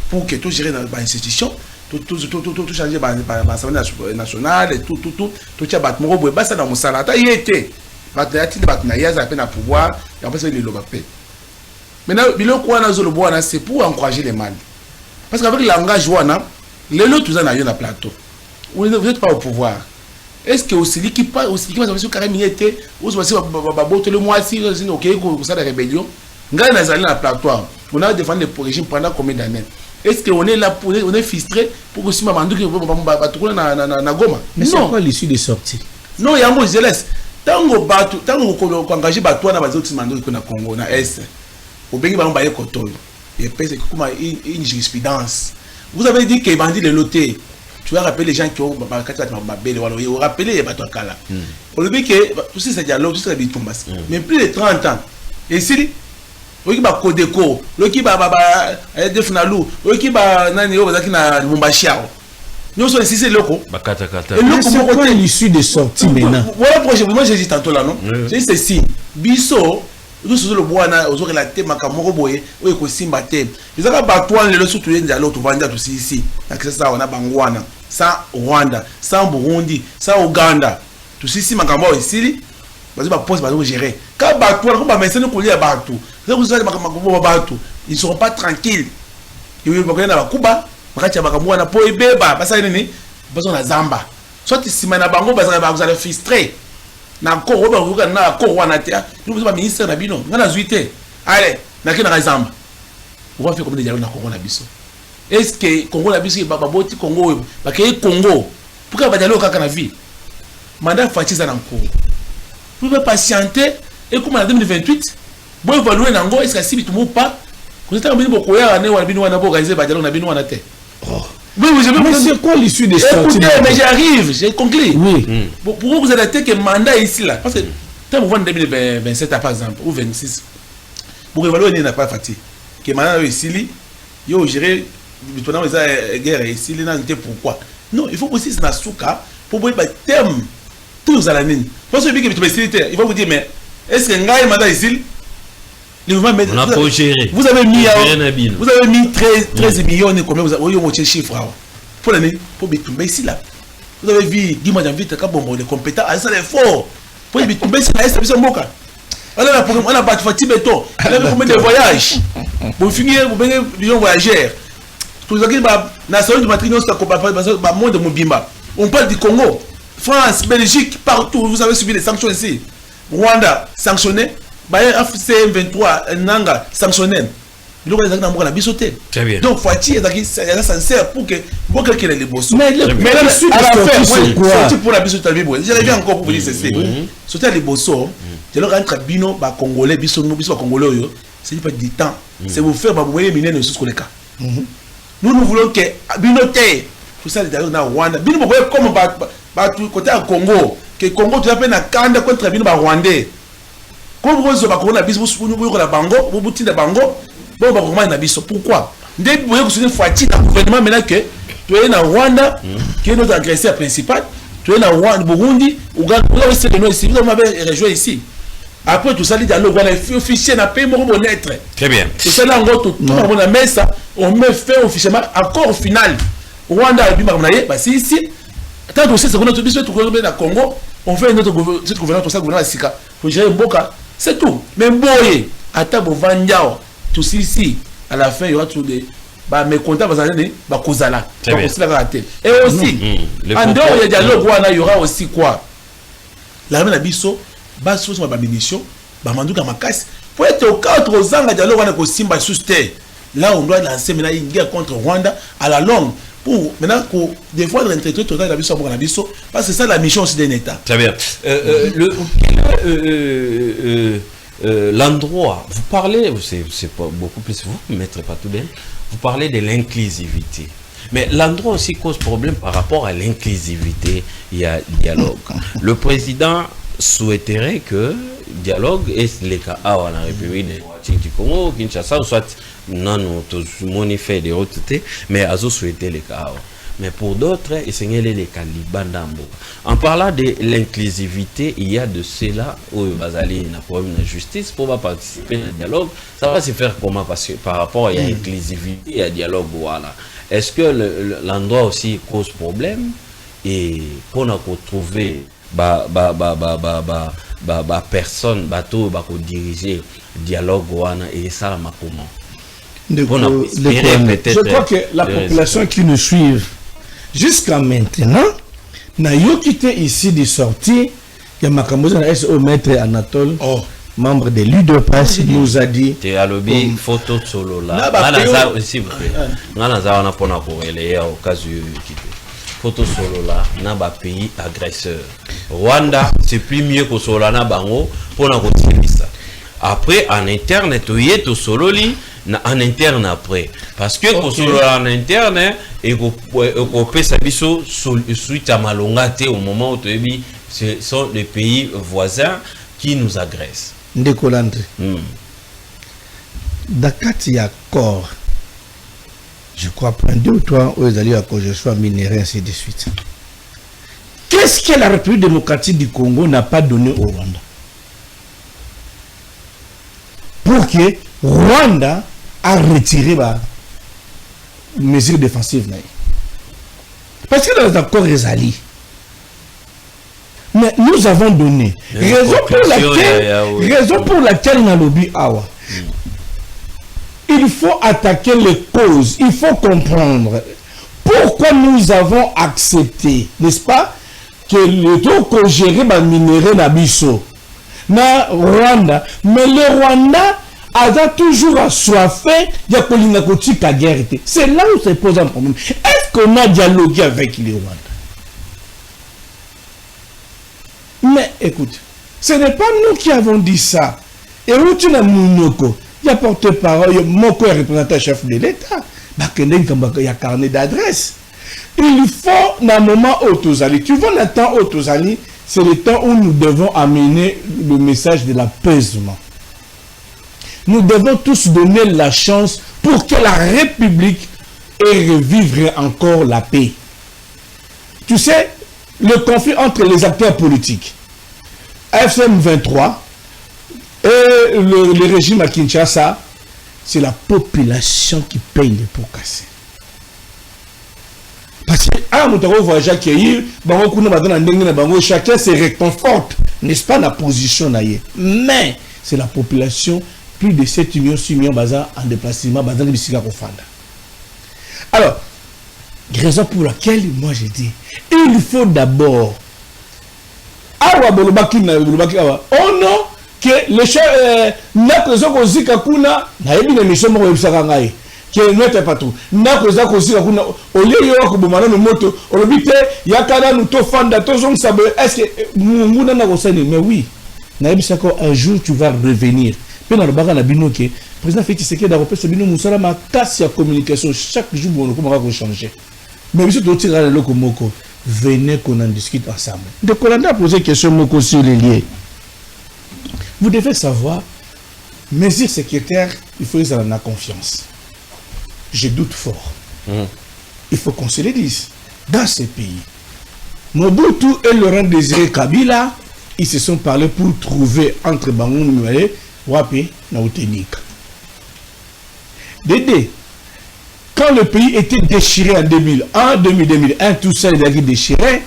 pour que tout gérer dans l'institution, tout changer par l'Assemblée nationale et tout tu as battu mon boy ça dans mon salaire il était battu na yaza peine à pouvoir et après c'est le lobapé. Maintenant biloko wana zo le boana c'est pour encourager les mâles. Parce qu'avec le langage wana les autres tous en a eu na plateau. Vous n'êtes pas au pouvoir. Est-ce que aussi qui pas aussi qui va sur carré minité ou aussi baboto le mois si OK pour ça la rébellion ngai nazali na plateau on a défendu le régime pendant combien d'années est-ce que on est là pour on est frustré pour aussi mamandu que batukuna na Goma mais c'est quoi l'issue des sorties non yango je laisse tango ko engager bato na bazoti mandu ko na Congo na est obengi ba mbaye kotoyo et pèse comme une jurisprudence vous avez dit que bandi le loté. Tu vas rappeler les gens qui ont rappelé les bateaux à Kala. On le dit que tout ce dialogue, tout ça est tombé. Mais plus de 30 ans. Et si, le qui va Kodeko, le qui va Defnalou, le qui va Nani Obazakina Mumbachiao. Nous sommes ici, c'est loco. Et c'est quoi l'issue des sorties maintenant? Voilà pourquoi moi j'ai dit tantôt là, non? J'ai dit ceci. Bisso. Nous sommes le bois na aux relatés makamoro boye ou eko simba te ils ont batouan le surtout les dialogue tout vendre tout ici donc ça on a bangwana ça Rwanda ça Burundi ça Ouganda tout ici makamoro ici parce que ba poste ba gérer quand batouan comme ba maintenant ko lia batou ça vous allez makamoro batou ils seront pas tranquilles ils vont pas na bakuba bakati makamwana po ebeba basa nini besoin na zamba soit simana bango basa ba vous allez frustrer na ko ba na ko wana te nous sommes ministre na bino ngana zuité allez na kina kazamba on va faire comme des dialogues na Congo na biso est-ce que Congo na biso ba boti Congo ba ke Congo pourquoi ba dialogue kaka na vie mandat fatiza na Congo vous pouvez patienter et comme en 2028 bon évaluer nango est-ce que si bitu pas vous êtes en train de bokoya ne wa bino wana bo organiser ba dialogue na bino wana te oui, mais c'est quoi l'issue des sorties? Écoutez, mais j'arrive, j'ai conclu. Oui. Pourquoi vous avez que mandat ici là? Parce que quand vous voyez en 2027 par exemple, ou 26, pour évaluer, il n'a pas fatigué. Que mandat ici, il faut gérer, pendant les guerres ici, il n'a pas pourquoi. Non, il faut aussi se souka pour voir le terme tous à l'année. Parce que il faut vous dire, mais est-ce que un mandat ici? Vous avez mis 13 millions et combien vous avez eu votre chiffre pour l'année pour bitumber ici là. Vous avez vu dis-moi j'ai vite bon les compétents à ça l'effort pour bitumber ici là c'est moka. Alors on a pas fatigué béton. On a combien de voyages. Pour finir vous venez vision voyageurs. Tout ça qui va national du matrimonio ça pas monde de Mobimba. On parle du Congo, France, Belgique, partout vous avez subi les sanctions ici. Rwanda sanctionné. FC23 Nanga sanctionné. Très bien. Donc Fati est sincère pour que quelqu'un les boss. Mais à la fin, c'est quoi? Pour la bisote je reviens encore pour vous dire ceci. Sauter les bosso, je leur entre bino ba congolais biso congolais c'est pas du temps. C'est vous faire ba vous voyez miner sous le cas. Nous voulons que bino té tout ça d'ailleurs na Rwanda. Bino voyez comme ba côté à Congo que Congo tu appelles na kanda contre bino ba rwandais. Comme vous avez corona biso vous la bango vous bouti de bango bon ba comment na biso pourquoi dès vous voyez que c'est une fatigue dans gouvernement maintenant que tu es na Rwanda qui est notre agresseur principal tu es na Rwanda Burundi Ouganda vous avez essayé de nous ici vous m'avez rejoint ici après tout ça les dialogues on a officiel na paye mon lettre très bien c'est ça là en gros tout on a mis ça on met fait officiellement accord au final Rwanda a bima mnaye bah si ici tant que c'est qu'on a tout biso tout Congo na Congo on fait notre gouvernement tout ça gouvernement sika pour gérer Mboka. C'est tout. Mais boye, à table Vandiao, tout ici, à la fin, il y aura tout des. Bah, mes comptables, bah, Kozala. Et aussi, en dehors, il y a dialogue, il y aura aussi quoi? L'armée d'Abisso, bah, sur ma munition, bah, Mandouka Makas, pour être au cadre aux angles, dialogue, on a aussi Simba sous terre. Là, on doit lancer maintenant une guerre contre Rwanda à la longue. pour maintenant des fois l'intérêt total de la mission parce que c'est ça la mission aussi d'un État. Très bien. L'endroit, vous parlez, c'est pas beaucoup plus vous, maître Patoudel, vous parlez de l'inclusivité. Mais l'endroit aussi cause problème par rapport à l'inclusivité, il y a dialogue. Le président souhaiterait que dialogue est le cas à la République du Congo, Kinshasa, ou soit non, tout le monde fait des autres, mais à souhaiter le cas. Mais pour d'autres, c'est les calibandambo. En parlant de l'inclusivité, il y a de cela où il va aller dans problème de justice pour participer au dialogue. Ça va se faire comment? Parce que par rapport à l'inclusivité et à dialogue, voilà. Est-ce que l'endroit aussi cause problème et qu'on a retrouvé personne bateau diriger dialogue et ça m'a comment? Je crois que la population qui nous suit jusqu'à maintenant n'a eu quitté ici de sortir. Il y a Makamboza SO maître Anatole, membre de l'UDPS, nous a dit tu as lobby photo solo là s'il vous plaît on a pour relayer au cas où photo solo là na ba pays agresseur Rwanda c'est plus mieux que solo na bango pour na continuer ça après en interne to solo li en interne après parce que solo en interne et ko pesa biso suite à malongate au moment où ce sont les pays voisins qui nous agressent. Ndekolandre. Dakati ya corps. Je crois prendre 2 ou 3 aux alliés à cause de soins minéraux ainsi de suite. Qu'est-ce que la République démocratique du Congo n'a pas donné au Rwanda? Pour que Rwanda a retiré les mesures défensives. Parce que dans les accords Rezali, mais nous avons donné. Raison pour laquelle on a lobby Awa. Il faut attaquer les causes. Il faut comprendre pourquoi nous avons accepté, n'est-ce pas, que le taux qu'on gère les minéraux n'abisso na Rwanda, mais le Rwanda a toujours assoiffé de la guerre. C'est là où se pose un problème. Est-ce qu'on a dialogué avec le Rwanda? Mais écoute, ce n'est pas nous qui avons dit ça. Et où tu n'as Mounoko, il y a porte-parole, Moko est représentant chef de l'État. Il y a carnet d'adresse. Il faut, dans un moment autosali, tu vois, le temps autosali, c'est le temps où nous devons amener le message de l'apaisement. Nous devons tous donner la chance pour que la République ait revivre encore la paix. Tu sais, le conflit entre les acteurs politiques, FM 23 et le régime à Kinshasa, c'est la population qui paye les pots cassés. Parce que chacun se réconforte, n'est-ce pas, la position. Mais c'est la population, plus de 7 millions, 6 millions en déplacement. Alors, raison pour laquelle moi j'ai dit, il faut d'abord oh non, que les chefs n'a que ça qu'on dit qu'akuna n'a pas une mission pour le que notre patron n'a que ça qu'on dit qu'akuna au lieu de bombarder nos motos au lobby il y a quand nous to fanda to zong sabe est-ce que nous n'a pas ça mais oui n'a pas ça un jour tu vas revenir mais dans le bagarre na bino que président Félix Tshisekedi d'Europe c'est bino musala ma casse ya communication chaque jour on comment changer. Mais monsieur Totira le Moko, venez qu'on en discute ensemble. De Kolanda a posé question Moko sur les liens. Vous devez savoir, mesures sécuritaires, il faut qu'ils en aient confiance. Je doute fort. Il faut qu'on se le dise. Dans ces pays, Mobutu et Laurent Désiré Kabila, ils se sont parlé pour trouver entre Bangoun et Wapé, Naoutenik. Dédé. Quand le pays était déchiré en 2001, 2001, tout ça il a été déchiré.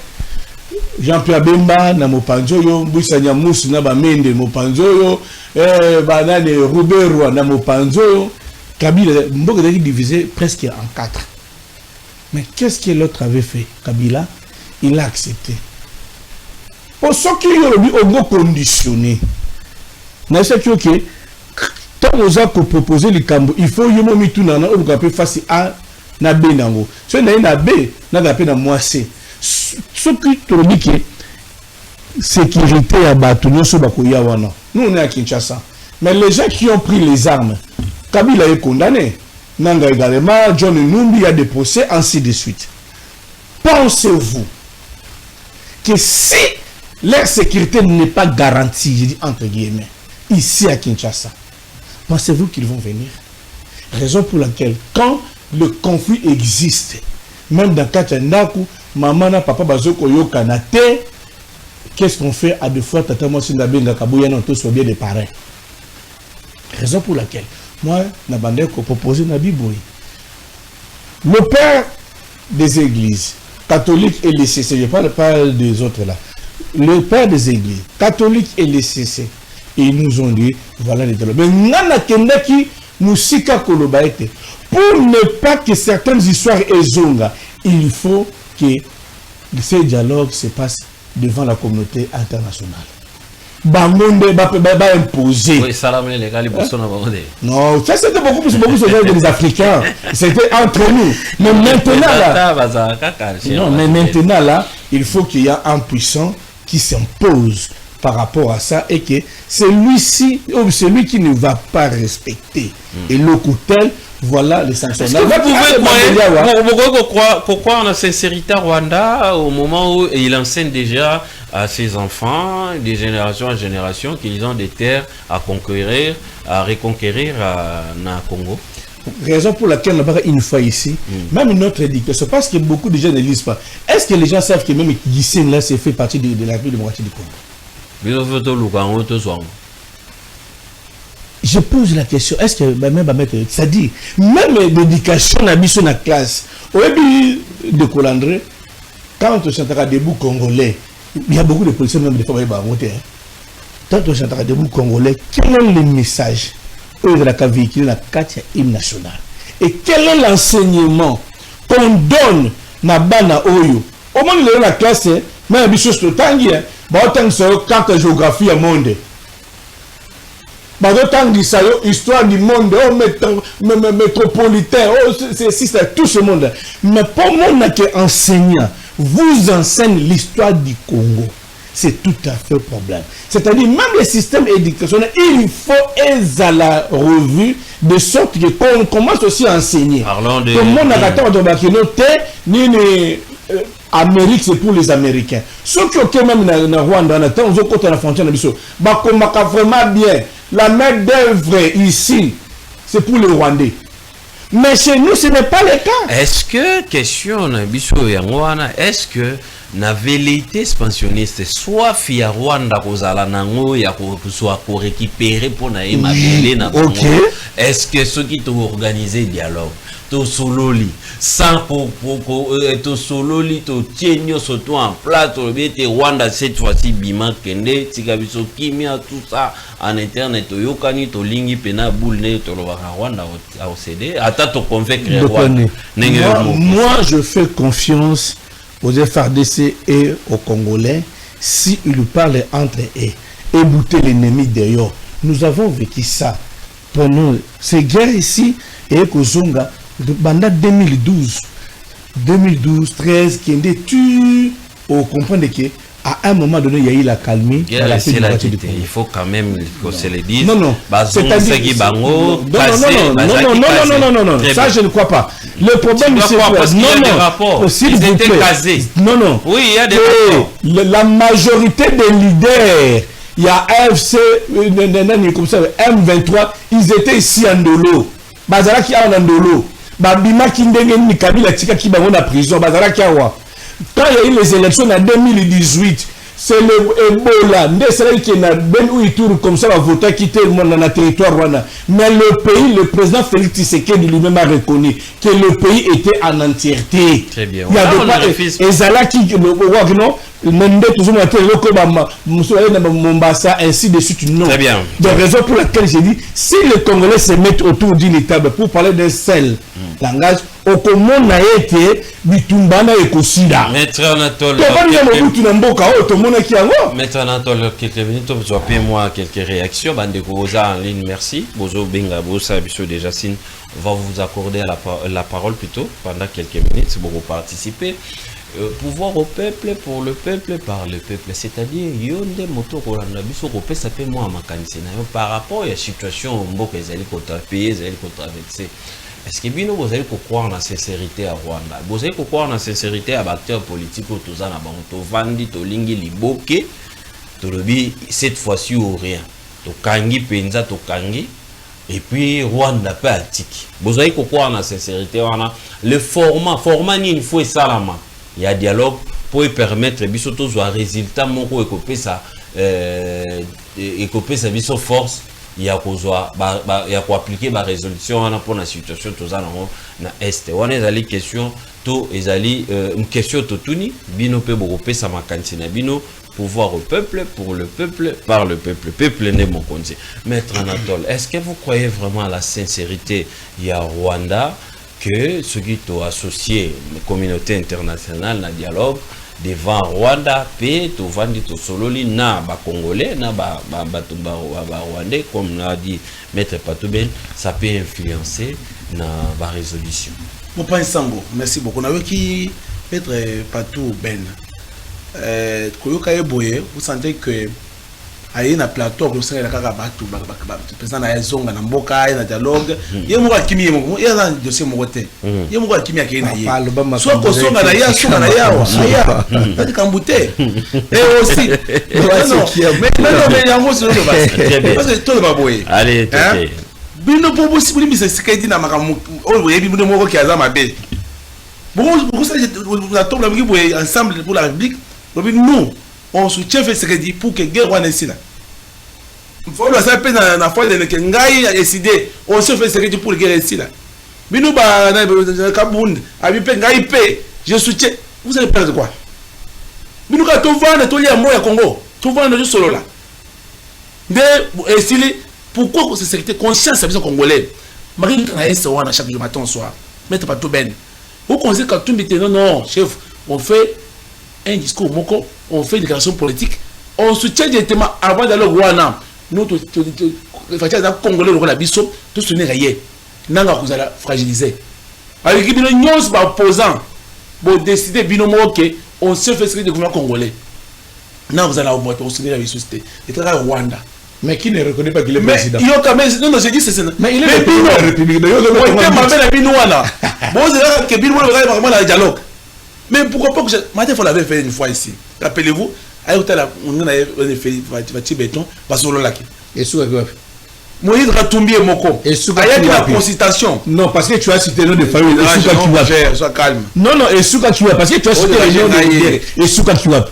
Jean-Pierre Bemba, Namopanzoyo, Boussania Mouss, Nabamende, Mopanzoyo, Banane Roubero, Namopanzoyo. Kabila, Mbok a été divisé presque en 4. Mais qu'est-ce que l'autre avait fait? Kabila, il a accepté. Pour ceux qui ont conditionné, on a proposé les cambos. Il faut que nous fassions face à na B nango so na B na gape na moissé ce qui te dit que sécurité à Batounio so bakoya wana nous on est à Kinshasa mais les gens qui ont pris les armes Kabila est condamné Nanga également John Numbi a des procès ainsi de suite. Pensez-vous que si leur sécurité n'est pas garantie, je dis entre guillemets, ici à Kinshasa, pensez-vous qu'ils vont venir? Raison pour laquelle, quand le conflit existe, même dans Kachandaku, maman, papa, bazoko, yokanate, qu'est-ce qu'on fait à deux fois, tata, moi, si n'abenga kabouya, non, tous sont bien des parents. Raison pour laquelle, moi, n'abandonne qu'on propose na Biboui. Le père des églises, catholiques et les CC, je ne parle pas des autres là, le père des églises, catholiques et les CC, ils nous ont dit, voilà les dialogues. Mais nana kendaki musika kolobaete. Pour ne pas que certaines histoires ezonga, il faut que ces dialogues se passent devant la communauté internationale. Bamonde ba imposer. Oui, salam les gars, les personnes non, ça c'était beaucoup plus des Africains. C'était entre nous. Mais maintenant là, non, mais maintenant là, il faut qu'il y ait un puissant qui s'impose par rapport à ça et que celui-ci, ou celui qui ne va pas respecter et le coutel, voilà les sanctions. Vous pouvez croire en sincérité à Rwanda au moment où il enseigne déjà à ses enfants, de génération en génération, qu'ils ont des terres à conquérir, à reconquérir dans le Congo. Raison pour laquelle on n'a pas une fois ici, même notre éducation, parce que beaucoup de gens ne lisent pas. Est-ce que les gens savent que même Guissène là, c'est fait partie de la République démocratique du Congo? Je pose la question, est-ce que même ça dit, même l'éducation n'a pas sur la classe, au début de Colandré, quand on chantera debout congolais, il y a beaucoup de policiers même des fois qui vont voter. Quand on chantera debout congolais, quel est le message de la véhiculée dans la hymne national? Et quel est l'enseignement qu'on donne na bana oyo? Au moins de la classe, même des choses tangi, autant que carte géographie au monde. Autant que histoire du monde, métropolitain, c'est tout ce monde. Mais pour moi, que enseignant vous enseigne l'histoire du Congo, c'est tout à fait problème. C'est-à-dire, même le système éducationnel, il faut à la revue, de sorte qu'on commence aussi à enseigner. Parlons de... Tout le monde a Amérique, c'est pour les Américains. Ceux qui ont même dans Rwanda, on a côté la frontière, vraiment bien. La main d'œuvre ici, c'est pour les Rwandais. Mais chez nous, ce n'est pas le cas. Est-ce que, question, est-ce que la velléité expansionniste, soit via Rwanda, soit pour récupérer pour naïma, est-ce que ceux qui ont organisé le dialogue, to sololi, sans pour to sololi, to tienyo surtout en place, to bien Rwanda cette fois-ci bima kende, tikabiso kimia tout ça en internet, to yokani to lingi pena boule to lo Rwanda a OCD, ata to convaincre Rwanda. Moi, je fais confiance aux FARDC et aux Congolais si ils parlent entre eux et bouter l'ennemi d'ailleurs. Nous avons vécu ça pendant ces guerres ici et Kozonga. Pendant 2012, 13, qui est tu au comprendre que à un moment donné il y a eu la calmie. Il faut quand même que se le dise. Non. C'est-à-dire non. Ça je ne crois pas. Le problème c'est que il y a des rapports. Ils étaient casés. Non. Oui, il y a des rapports. La majorité des leaders. Il y a AFC, comme ça, M23, ils étaient ici en Ndolo. Bazara qui a en Ndolo. Babima Kindenge ni Kabila tika ki bango na prison bazara kiawa. Quand il y a eu les élections en 2018, c'est le Ebola, c'est qui na ben ou tour comme ça va voter quitter dans le territoire rwanda. Mais le pays, le président Félix Tshisekedi lui-même a reconnu que le pays était en entièreté. Très bien. Il y avait pas Ezala qui Monde toujours monter le Kobama, Mombasa, ainsi de suite. Non. Très bien. De raison pour laquelle j'ai dit, si les Congolais se mettent autour d'une table pour parler d'un seul langage, au comment n'a été Bitumbana et Kosida. Maître Anatole. Maître Anatole, quelques minutes, vous avez moi quelques réactions. Bande en ligne, merci. Bozo Benga, Bosa, Bissot de Jacine, on va vous accorder la parole plutôt pendant quelques minutes pour vous participer. Pouvoir au peuple, pour le peuple, par le peuple. C'est-à-dire, Yonde Moto Rolanda, Bissot Ropé, ça fait moi à ma canicina. Par rapport à la situation, Mboka, ils allaient contre pays, ils allaient contre traverser. Est-ce que bien vous allez croire dans la sincérité à Rwanda? Vous allez croire dans la sincérité à l'acteur politique au Tozana Banto Vandi, Tolingi, Liboke, Tolobi, cette fois-ci ou rien. Tokangi, Penza, Tokangi, et puis Rwanda peut attique. Vous allez croire dans la sincérité. Le format ni une fois salama. Il y a dialogue pour permettre bisoto soit résultat mon ko écoper ça biso force. Il y a quoi appliquer ma résolution pour la situation tous na est on est allé question tout est allé une question totuni bino pe borope ça ma cantina bino pouvoir au peuple pour le peuple par le peuple n'est mon conseil. Maître Anatole, est-ce que vous croyez vraiment à la sincérité il y a Rwanda que ceux qui sont associés la communauté internationale na dialogue devant Rwanda pe to vandi to sololi na ba congolais na ba rwandais comme l'a dit Maître Patouben, ça peut influencer na ba résolution. Mon père Sango, merci beaucoup. On a vu qui Maître Patouben koyoka eboye, vous sentez que aye na plateau ko sala kaka batu président na ezonga na mboka na dialogue ye mo akimi ye mo ye na dossier mo côté ye mo akimi akena ye so ko songa na ya songa na yawa aya tati kambute et aussi mais yango c'est le bas parce que tout le baboye allez tete bino po possible mi se sekedi na makamu o ye bino mo ko kiaza mabe bon ça la tombe la boye ensemble pour la République nous on soutient fait ce que dit pour que guerre soit ici là. Il faut le savoir dans la foi de Ngai a décidé on se fait ce que dit pour guerre ici là. Mais nous bah dans Kabound avec Ngai paix je soutiens. Vous allez perdre quoi? Mais nous quand on vend tout les mots à Congo, tout vend juste solo là. De essayer pourquoi c'est cette conscience à congolais. Marie na est on a chaque jour matin soir. Mettez pas tout ben. Vous conseillez quand tout maintenant non chef on fait un discours moko, on fait une déclaration politique, on soutient directement avant d'aller au Rwanda. Nous, les Congolais, la biso, tout ce n'est rien. Nanga vous allez fragiliser. Avec les gens opposants, vous décidez binomo que on se fait ce que le gouvernement congolais. Non, vous allez au moins soutenir la société. Et très Rwanda. Mais qui ne reconnaît pas qu'il est président? Mais il y a quand même, non, j'ai dit c'est ça. Mais il est le président de la République. Bon, c'est que Bino va vraiment dans le dialogue. Mais pourquoi pas que je... Matin, il faut l'avait fait une fois ici. Rappelez-vous, on a fait béton, parce que là. Et sous quoi? Moïse Ratumbi et Moko. Et sous quoi? Il y a la consultation. Non, parce que tu as cité le nom de famille. Et sous quoi tu vas faire? Sois calme. Non, non, et sous quoi tu vas? Parce que tu as cité le nom de et sous quoi tu vas?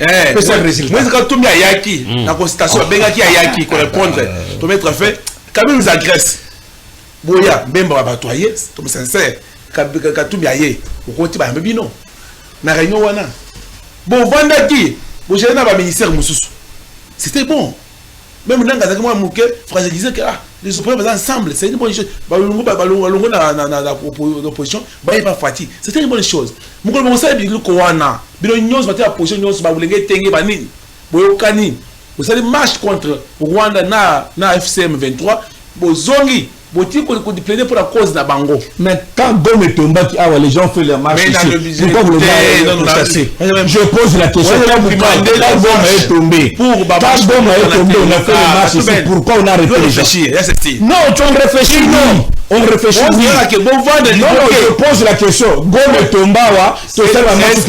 Moïse Ratumbi a Yaki. La consultation, Bengaki a Yaki, pour répondre. Pour mettre fait. Quand même, ils agressent. Boya, Bemba va batoyer, comme sincère. Katumbi a Yé. Au côté, bah, mais non. Na réunion wana bon vendaki bo gérer na ba ministère mususu c'était bon même nanga za moi muke fragiliser que les opposants ensemble c'est une bonne chose balongo na opposition ba pas fati c'était une bonne chose mukolo mo sa bi ko wana bino nyonso ba ta opposition nyonso ba bulenge tenge ba nini boyokani vous allez marche contre Rwanda na FCM 23 bozongi Boti qu'on plaider pour la cause de Bango. Mais quand Gom est tombé, les gens font leur marche ici. Pourquoi vous le chasser? Je pose la question. Quand vous demandez, quand Gom est tombé, quand Gom est tombé, on a fait les marches ici. Pourquoi on a réfléchi? Non, tu en réfléchis, non. On réfléchit. Non, je pose la question. Gom est tombé, tu fais la marche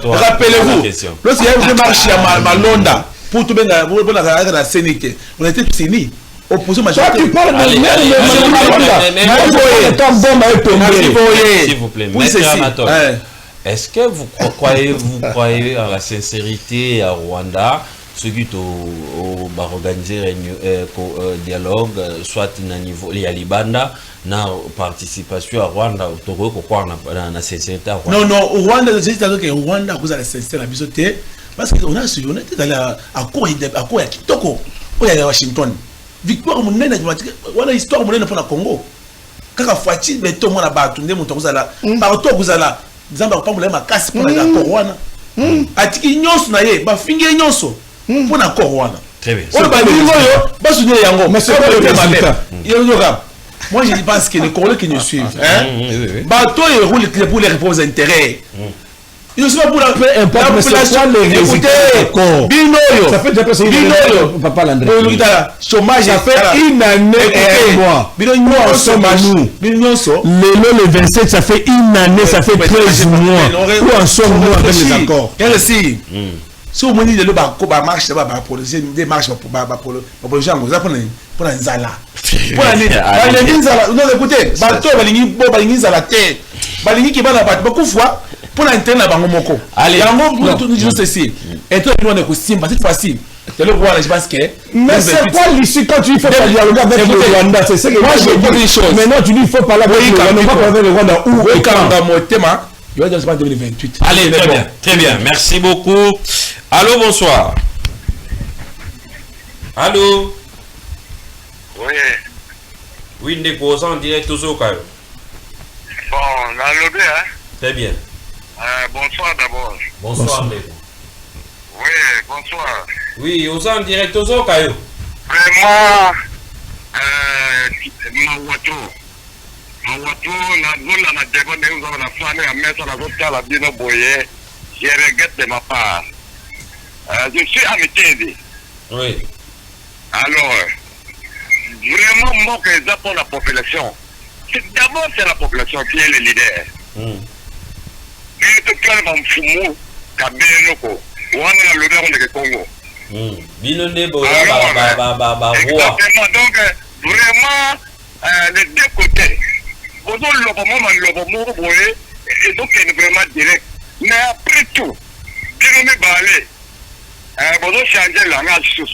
pour rappelez-vous, lorsqu'il y a une marche à Malonda, pour tout bien la sénité, on était unis. Opposition majoritaire. Tu parles de s'il vous plaît, Maître Anatole. Est-ce que vous croyez à la sincérité à Rwanda ceux qui ont organisé dialogue soit na niveau ya Libanda na participation à Rwanda autour quoi na sincérité à Rwanda. Non Rwanda c'est à dire que Rwanda cause la sincérité la bisoté parce que on a suivi on était dans à court ya kitoko o ya Washington victoire monene wana histoire monene pour la Congo kaka fati beto mona batu nde moto kozala partout kozala nzamba ko pambola makasi pour la Corona atiki nyonso na ye ba fingi nyonso pour la Corona. Très bien. On va dire ba soutenir yango mais c'est pas le problème. Moi je pense que les Congolais qui nous suivent bateau et roule pour les repos intérêts. Ils ne sont pas pour la population. Binoyo. Ça fait déjà presque Binoyo. Papa Landré. Chômage. Ça fait une année et un mois. Binoyo chômage. Binoyo. Le 27, ça fait une année, ça fait 13 mois. Où en sommes-nous avec les accords? Merci. Si vous me dites que la marche, des marches pour les gens, vous apprenez pour la Nzala. Pour la Nzala. Non, écoutez, bateau, balingi Nzala terre. Balingi qui va la battre beaucoup de fois. Pour l'intérêt de la Moko. Allez, nous disons ceci. Et toi, nous, on est aussi, cette fois-ci. C'est le roi, je pense que. Mais c'est quoi l'issue quand tu dis qu'il faut pas dialoguer avec le Rwanda? C'est ce que moi je dis des choses. Maintenant, tu dis qu'il faut parler avec le Rwanda. On va parler avec le Rwanda. Où et quand? Je vais dire 2028. Allez, très bien. Très bien. Merci beaucoup. Allô, bonsoir. Allô? Oui. Oui, Ndeko, en direct aux Okayo. Bon, on a levé, hein? Très bien. Bonsoir d'abord. Bonsoir, Ndeko. Oui, bonsoir. Oui, aux en direct aux Okayo. Vraiment, Mawato, la débat de nous avons la famille à mettre la route à la bino boye. Je regrette de ma part. Je suis amitié. Oui. Alors, vraiment, moi, que ça pour la population. D'abord, c'est la population qui est le leader. Et tout le monde fumo, Kabeloko, on a l'honneur de Congo. Exactement, donc vraiment, les deux côtés. Vous avez le moment, et donc c'est vraiment direct. Mais après tout, vous avez changé la langage.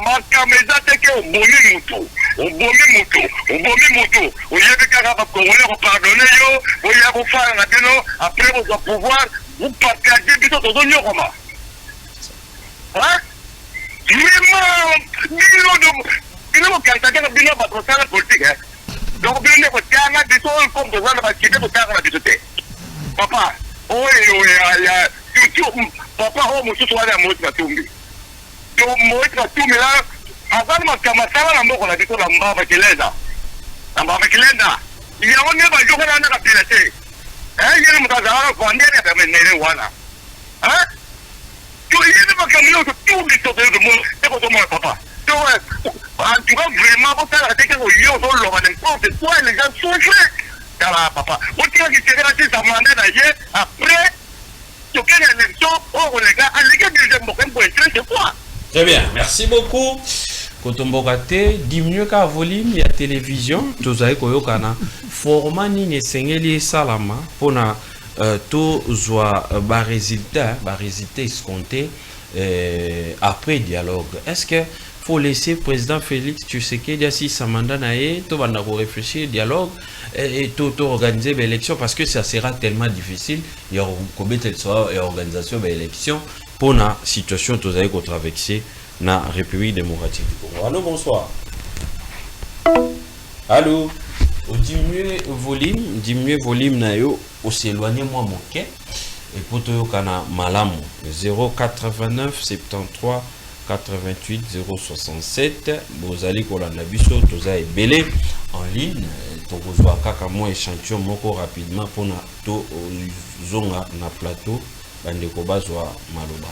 Makameza teke obomi mutu, oyebe kaka ba Congolais ko pardonner yo, oya ko fara na bino après votre pouvoir, vous partagez bito todo nyokoma. Hein? Vraiment, bino kantaka bino ba prosala politique hein. Donc bino ko tanga bito comme de wana ba kide ko tanga bito te. Papa, ya papa o mutu wana mo tsatumbi. Donc, moi, je suis tout là. Avant de m'attendre, on a dit que la mbaba kilenda. La mbaba kilenda. Il y a un niveau de jouer dans la pilote. Hein, il y a un mot à vendre et à mener wana. Hein? Tu y a pas comme nous tout les autres de monde. C'est pour moi papa. Donc, en tout cas vraiment pour ça la tête au lieu de l'homme n'importe quoi les gens souffrent. Car papa, on tient que c'est gratuit ça mandat d'ailleurs après tu gagnes l'élection, oh les gars, allez que deuxième moment pour être c'est quoi? Très bien, merci beaucoup. Kotombokate, diminuer ka volume ya télévision, tozai koyokana format nini sengeli salama pona to zwa ba résultat escompté après dialogue. Est-ce que faut laisser président Félix Tshisekedi si sa mandat naé to banda ko réfléchir dialogue et to organiser l'élection parce que ça sera tellement difficile il y aura comité de organisation de l'élection pour la situation que vous avez traversée dans la République démocratique du Congo. Allô, bonsoir. Allô. Diminuer volume na yo, s'éloigner moi mon quai et pour te kana malamu 089 73 88 067 bozali kolanda biso toza ebele en ligne tokozwa kaka mo échantillon moko rapidement pour na to zonga na plateau bandeko bazwa maloba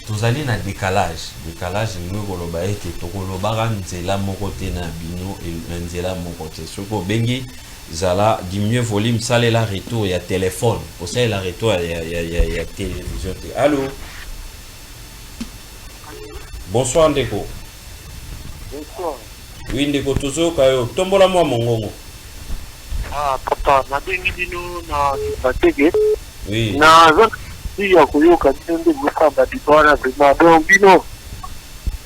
tozali na décalage nous koloba ete tokoloba nzela moko te na bino et nzela moko te soko bengi zala diminuer volume salela retour ya téléphone pour ça la retour ya télévision. Allô. Bonsoir Ndeko. Bonsoir. Oui Ndeko tozo kayo tombola moi mongongo. Ah papa, na bengi bino na batege. Oui. Na appétit ya koyoka bino nde bosamba biso wana vraiment. Donc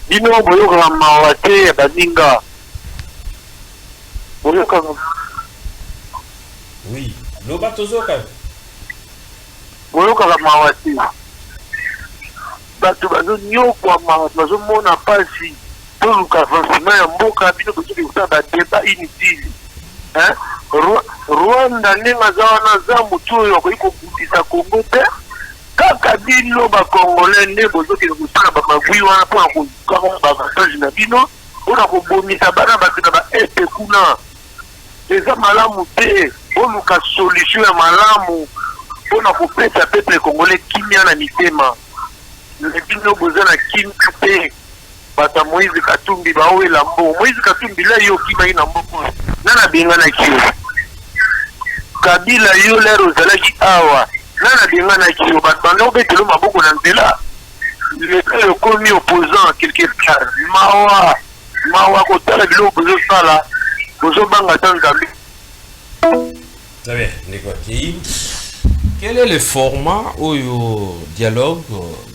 bino boyoka mawa te ya baninga. Boyoka Oui, loba tozoka. boyoka mawa te. Bato bazonyokwama bazomona pasi toluka avancement ya mboka bino bozoki kosala badeba inutile. Rwanda ndenge aza wana aza motu oyo akoki kobundisa Congo te kaka bino bakongolais nde bozokende kosala bamabwi wana mpona kokanga baavantage na bino mpona kobomisa bana bato na baete kuna. Eza malamu te oluka solution ya malamu mpona kopesa peuple congolais kimia na mitema. Bino boza na kimia te bata Moïse Katumbi baowela mbo. Moïse Katumbi la yo kimai na mboko nana benganaki yo. Kabila yo lero ozalaki awa nana benganaki yo. Bato banda obetelo maboko na nzela leka yokomi opposant quelque part. Mawa kotala biloko bozosala bozobanga ta nzambe. Très bien, Nicolas. Quel est le format au dialogue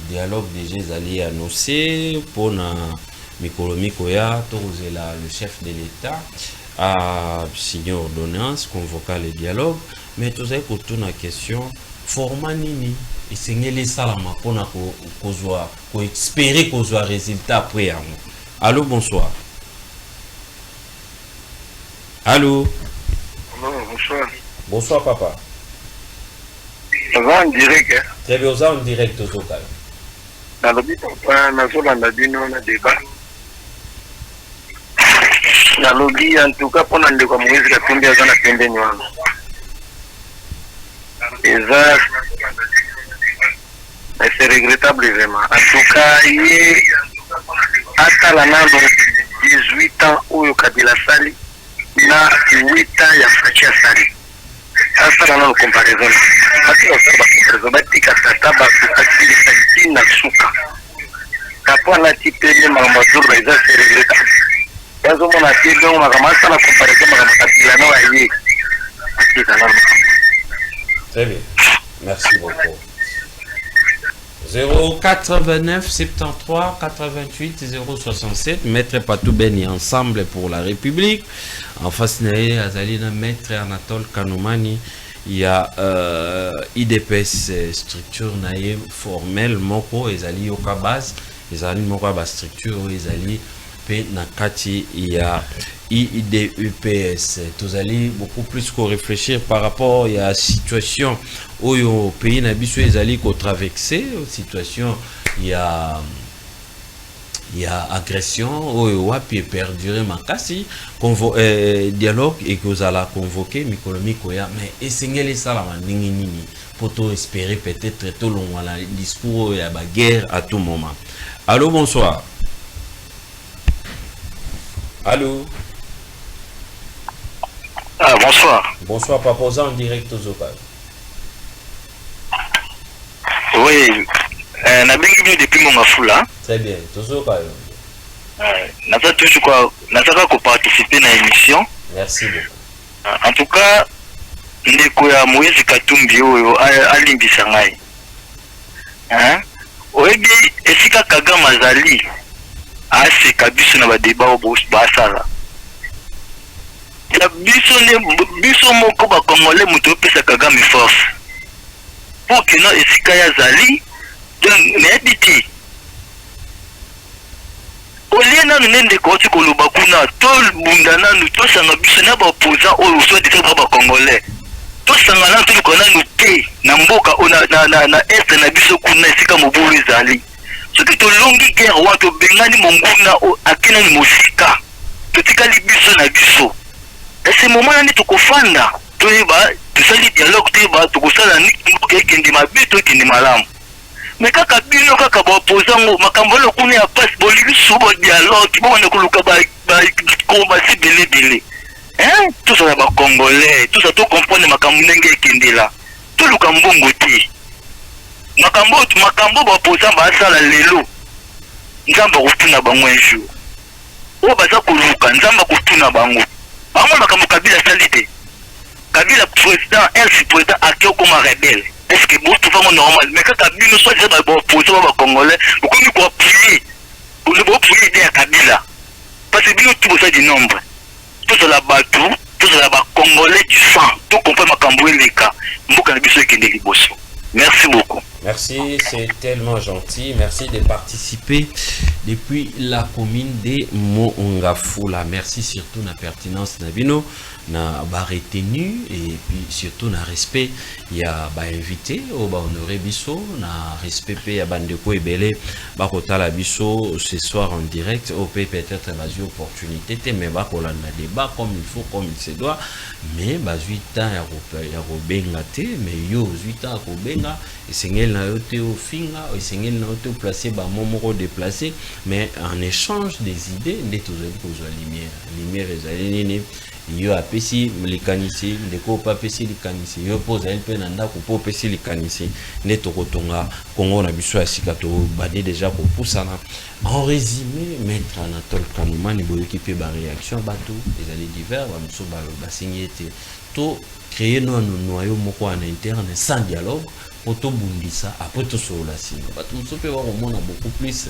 déjà allé annoncer pour Mikolo Mikoya, le chef de l'État a signé ordonnance, convoquer le dialogue, mais tout ça pour tourner la question format nini et c'est les salama pour espérer qu'on soit résultat après. Allô, bonsoir. Allô. Bonsoir. Bonsoir papa. Ça va en direct, hein? Très bien, ça en direct au local. Dans le but, on a dit non, on a débat. Dans le but, en tout cas, pendant que Moïse Katumbi a dans pembe noire. Et ça, c'est regrettable vraiment. En tout cas, il à la 18 ans où Kabila Sali, na 8 ans il y a Fatia Sali. Ça dans la comparaison. Batika tata bakukatilisa kina suka. Kapo na tipele mamazuru baiza seregreta. Yazo mona tido makamasa na comparaison makamaka no ayi. Très bien. Merci beaucoup. 089 73 88 067 Maître Patou Beni ensemble pour la République. En face nae Azalina Maître Anatole Kanoumani. Il y a IDPS structure nae formelle moko ezali yoka base ezali moko ba structure ezali pe nakati il y a IDUPS. Tous allez beaucoup plus qu'on réfléchir par rapport à la situation où au pays n'a biso ezali ko traverser situation il y a agression où wapi perdurer makasi dialogue et que vous allez convoquer Mikolo Mikoya mais essayez ça la nini pour tout espérer peut-être tout long à la discours et à la guerre à tout moment. Allô, bonsoir. Allô. Ah, bonsoir. Bonsoir, papa, en direct aux occasions. Oui, nabengi depuis mon afula. Très bien, toujours pas. Nasa toujours quoi, nasa ko participer na émission. Merci beaucoup. En tout cas, ndeko ya Moïse Katumbi oyo alimbisa ngai. Oyebi esika Kagame azali aseka biso na ba débat au basala. Ya biso moko ba Congolais muto pesa Kagame force. Pour que na esika ya zali donc n'habiti. Olie na nende ko ti koloba kuna to bundana nu to sanga biso na ba opposant oyo so de ba Congolais. To sanga na to ko na nu te na mboka na est na biso kuna esika mobulu ezali. Soki to longi guerre wa to bengani monguna akena ni mosika. To tikali biso na biso. Et ce moment là ni to kofanda to yeba to sali dialogue to yeba to kosala ni kendi mabito kendi malamu. Mais kaka bino kaka ba opposant makambo lo kuna ya passe bolili subo dialogue bo na kuluka ba komba si bele. Tout ça ba Congolais, tout ça to comprendre makambo ndenge kendela. To luka mbongo ti. Makambo ba opposant ba sala lelo. Nzamba kutuna bango un jour. O baza kuluka nzamba kutuna bango. Bango makambo Kabila salite. Kabila président, un président akio comme rebelle. est-ce que vous trouvez normal? Mais quand Kabila soit déjà opposé aux Congolais, vous connaissez quoi appuyer? Vous ne pouvez pas aider à Kabila. Parce que nous tout ça du nombre. Tout ça là-bas, tout ça là-bas, Congolais du sang. Tout comprend ma camboué les cas. Merci beaucoup. Merci, c'est tellement gentil. Merci de participer depuis la commune de Mongafula. Merci surtout na pertinence Nabino, na ba retenu et puis surtout na respect. Il y a ba invité au ba honoré biso, na respect pe ya bandeko ebele ba kotala biso ce soir en direct au peut-être la opportunité mais ba kolanda débat comme il faut comme il se doit mais ba 8 ans ya robenga te mais yo 8 ans ko benga et sengel na yote au finga et sengel na yote placer ba momoro déplacer mais en échange des idées ndeto zali ko zo lumière ezali nini yo apesi likanisi ndeko pa pesi likanisi yo poza elpe na ndako po pesi likanisi neto kotonga Kongo na biso ya sika to bade déjà ko pusana. En résumé, maître Anatole Kanumani boyoki pe ba réaction bato ezali divers ba muso ba signete to créer no noyau moko en interne sans dialogue pour to bundisa après to solo sino bato muso pe wa komona beaucoup plus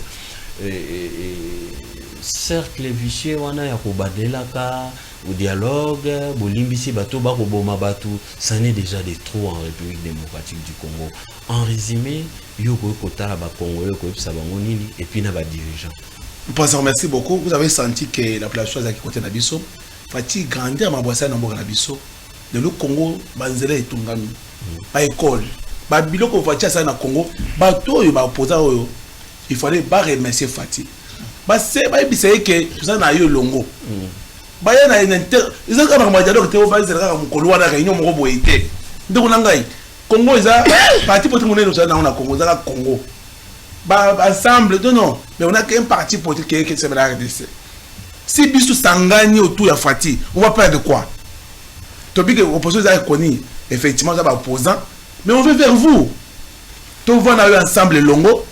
cercle vicieux wana ya kobadelaka au dialogue bolimbisi bato bako boma bato ça n'est déjà de trop en République démocratique du Congo. En résumé, yo ko kotala ba Congolais ko pesa bango nini et puis na ba dirigeants. Merci beaucoup. Vous avez senti que la place à côté Nabiso fati grandir ma boissa na mboka Nabiso de le Congo banzela etungami ba école ba biloko fati ça na Congo bato yo ba opposa yo il fallait pas remercier Fati. C'est pas que tout ça na yo longo. Ba ya na inter, ils ont quand même dialogue te va dire ka mukolo wana réunion moko boyete. Ndeko nangai Congo isa parti politique monene ça na Congo ça Congo. Ba ensemble non mais on a qu'un parti politique qui c'est la RDC. Si bisu sangani autour ya Fati, on va perdre de quoi? Tobi que opposition ça connu effectivement ça va opposant mais on veut vers vous. Tout va na ensemble longo.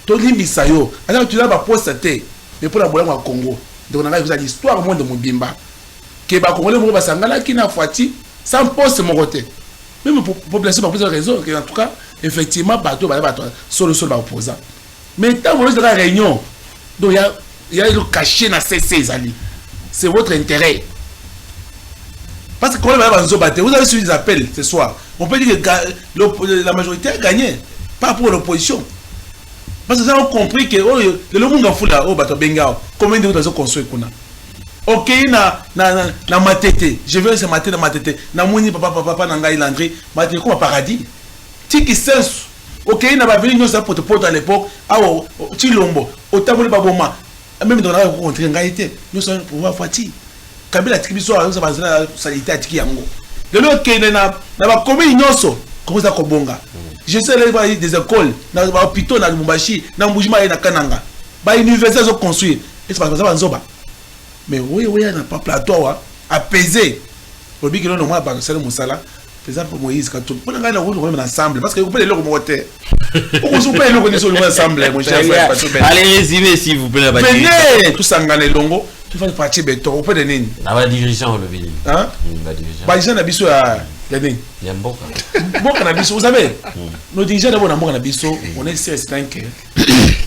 Limbisa yo alors tu vas pas poster mais pour la bola au Congo donc on a vu l'histoire monde de Mobimba que ba Congolais mo ba sangala ki na Fati sans poste mon côté même population pour plusieurs raisons que en tout cas effectivement bateau ba solo opposant mais tant on est la réunion donc il y a le caché na CC ali c'est votre intérêt parce que quand on va nous battre vous avez suivi des appels ce soir on peut dire que la majorité a gagné pas pour l'opposition. Parce que nous avons compris que le monde a foulé au bateau Benga. Combien de temps ils ont construit qu'on a? Ok, na matete. Je vais ce matin na matete. Na mouni papa nanga ilandri. Matete comme un paradis. Tiki sens. Ok, na ba venu nous ça pour te porter à l'époque. Ah oh, Chilombo. Au tabou pas boma. Même dans la rencontre ngaité. Nous sommes pour voir Fati. Kabila tiki biso nous ça va na sanité tiki yango. Le lot que na ba combien nyoso. Comment ça kobonga? Je sais les des écoles, na hôpitaux na Lubumbashi, na Mbujima et na Kananga. Ba université ont construit. Et c'est pas ça nzoba. Mais oui na pas plateau apaiser. Pour bien que non moi pas ça musala. Faisant pour Moïse quand tout. Pour nga na roule ensemble parce que vous pouvez le remonter. On se peut le connaître ensemble mon cher frère. Allez résumer s'il vous plaît. Venez tout sangane longo. Tu fais partie béton au peu de nini. Na ba dirigeant le vini. Hein? Ba dirigeant. Ba dirigeant na biso ya nini? Ya mboka. Mboka na biso vous savez. Nos dirigeants d'abord na mboka na biso, on est certain que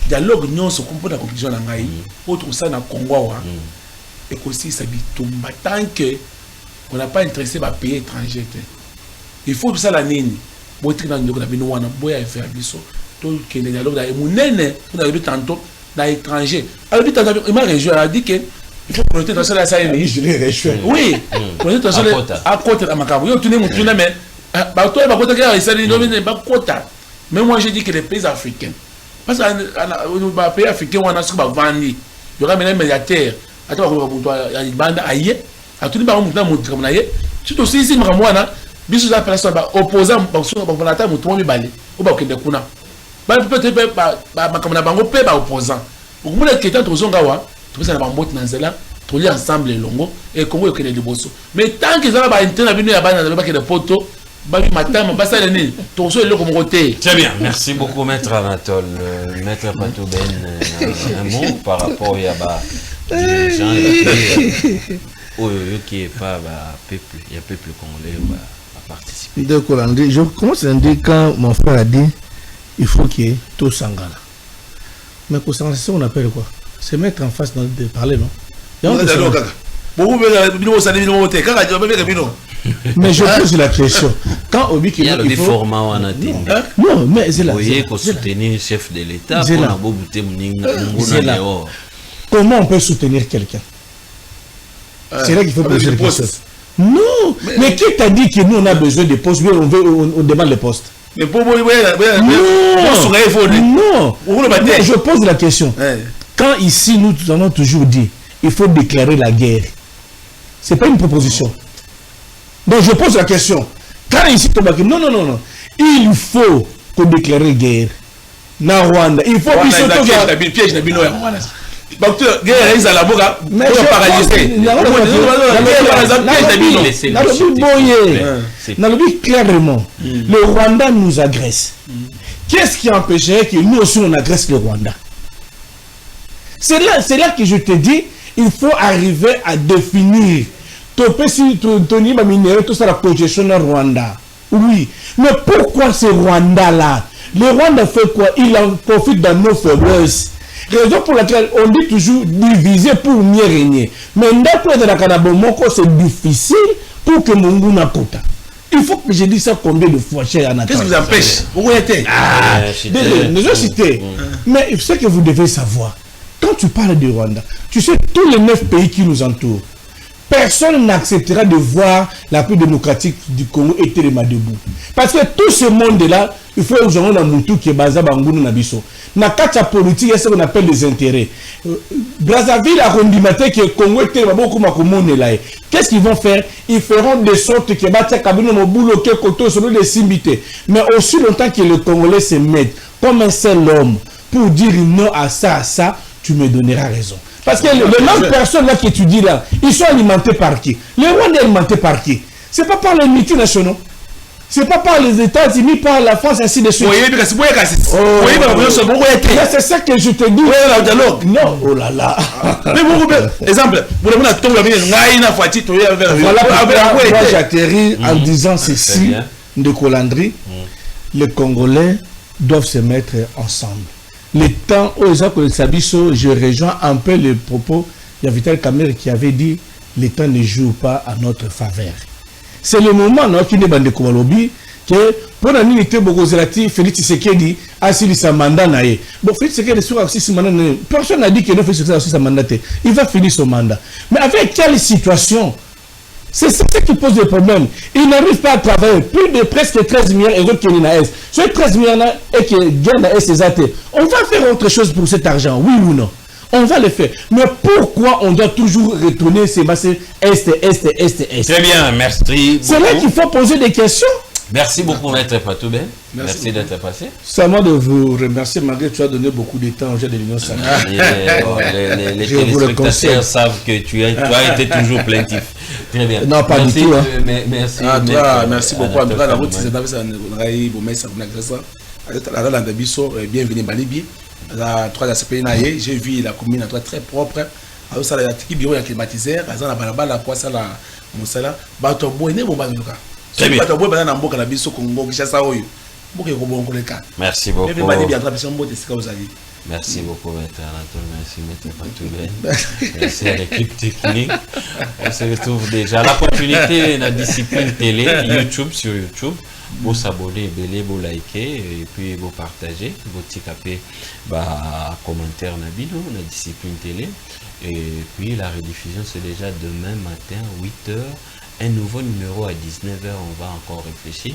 dialogue nyonso kompo na conclusion na ngai, autre ça na Congo wa. Et aussi ça bitumba tant que on n'a pas intéressé ba pays étranger. Il faut tout ça la nini. Botre na ndoko na bino wana boya faire biso. To que le dialogue da munene, on a eu tantôt dans l'étranger. Alors il m'a réjoui, a dit que il faut protéger dans ça je l'ai réjoui. Oui, protéger à côté de Macabo. Yo tourner mon tourner mais bah toi bah côté que ça ne pas quota. Mais moi j'ai dit que les pays africains parce que les pays africains on a ce qu'on va vendre. Il y aura même médiateur. Attends pour toi il bande aïe. À tout le monde dans mon comme aïe. Surtout si ici mramwana biso za personne ba opposant ba so ba volata mutu mo mibale. O ba kende kuna. Ba peut-être ba makamana bango pe ba opposant. Donc moi qui est tozonga wa tout ça na bambote na nzela to li ensemble longo et Congo yo kende liboso. Mais tant que ça ba intena bino ya bana na ba kende poto ba matin ba ça nini to so le comme côté. Très bien, merci beaucoup maître Anatole, maître Patou Ben un mot par rapport à ba dirigeant qui est pas ba peuple, il y a peuple congolais participer. Je commence à dire quand mon frère a dit il faut qu'il y ait tout sangana. Mais pour ça, on appelle quoi? C'est mettre en face de parler, non? Mais je pose la question. Quand Obi il y a des formats où on a dit. Non, mais c'est là. Vous voyez qu'on soutenir le chef de l'État pour comment on peut soutenir quelqu'un? C'est là qu'il faut poser la question. Non, mais qui t'a dit que nous on a besoin de postes? On demande les postes. Mais pour non, je pose la question. Quand ici nous avons toujours dit il faut déclarer la guerre, c'est pas une proposition. Donc je pose la question. Quand ici non, il faut qu'on déclare guerre. Na Rwanda, il faut piège clairement, le Rwanda nous agresse. Qu'est-ce qui empêcherait que nous aussi on agresse le Rwanda? C'est là que je te dis, il faut arriver à définir. Tony Maminere, tout ça, la projection de Rwanda. Oui, mais pourquoi ce Rwanda-là? Le Rwanda fait quoi? Il en profite dans nos faiblesses. Raison pour laquelle on dit toujours diviser pour mieux régner. Mais d'après de la Kanabomoko, c'est difficile pour que Mungu n'apporte. Il faut que je dise ça combien de fois, cher Anatole. Qu'est-ce qui vous empêche? Vous êtes nous avons cité. Mais ce que vous devez savoir, quand tu parles de Rwanda, tu sais, tous les 9 pays qui nous entourent, personne n'acceptera de voir la plus démocratique du Congo et Téléma debout. Parce que tout ce monde-là, il faut que nous ayons qui est basé à Bangouni Nabiso. Dans la carte politique, il y a ce qu'on appelle les intérêts. Brazzaville a rendimaté que le Congo et Téléma beaucoup de là. Qu'est-ce qu'ils vont faire? Ils feront de sorte que Batia Kabino Mobulo Kekoto selon les simbités. Mais aussi longtemps que les Congolais se mettent comme un seul homme pour dire non à ça, tu me donneras raison. Parce que les mêmes personnes là que tu dis là, ils sont alimentés par qui? Les Rwandais alimentés par qui? C'est pas par les multinationaux. C'est pas par les États-Unis, par la France, ainsi de suite. C'est ça que je te dis. Non, oh là là. Exemple, voilà moi j'atterris en disant ceci de Colandry. Les Congolais doivent se mettre ensemble. Le temps où je rejoins un peu le propos de Vital Kamerhe qui avait dit le temps ne joue pas à notre faveur. C'est le moment qui n'est pas de Koualobi que pour la unité Bogozerati, Félix Tshisekedi a signé sa mandat. Bon, Félix Tshisekedi sur aussi mandat. Personne n'a dit que Félix Tshisekedi a signé sa mandat. Il va finir son mandat. Mais avec quelle situation? C'est ça qui pose le problème. Il n'arrive pas à travailler. Plus de presque 13 milliards d'euros qui sont S. Ce 13 milliards et que gagne S, on va faire autre chose pour cet argent, oui ou non? On va le faire. Mais pourquoi on doit toujours retourner ces masses Est? Très bien, merci. C'est là qu'il faut poser des questions. Merci beaucoup, Maître Patoubé. Merci d'être passé. C'est à moi de vous remercier, malgré que tu as donné beaucoup de temps au jeu de l'Union sacrée. Les téléspectateurs savent que tu as été toujours plaintif. Très bien. Non, pas merci, du tout. Merci. Merci beaucoup. En tout cas, la route, c'est bienvenue Balibi. La 3 aspects, j'ai vu la commune très propre. Alors ça, la petite bureau climatiseur, la balabala, la poisse, la moussala, bateau boy, ne bomba luka. Très bien. Bateau boy, banana mboka la biso Congo, Kinshasa oyo. Mboka ko bongo le cas. Merci beaucoup. Merci beaucoup, Maître Anatole. Merci, Maître Patoubé. Merci à l'équipe technique. On se retrouve déjà à la continuité de la discipline télé, YouTube sur YouTube. Vous s'abonner, vous liker et puis vous partager, vous tirer commentaire nabilo, la discipline télé. Et puis la rediffusion c'est déjà demain matin 8h. Un nouveau numéro à 19h, on va encore réfléchir.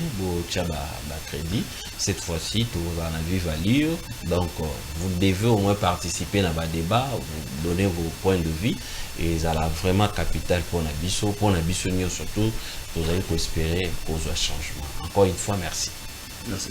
Crédit. Cette fois-ci, tout va en vivre à lire. Donc, vous devez au moins participer dans le débat, vous donner vos points de vue. Et ça a vraiment capital pour Nabiso surtout, vous allez espérer cause un changement. Encore une fois, merci. Merci.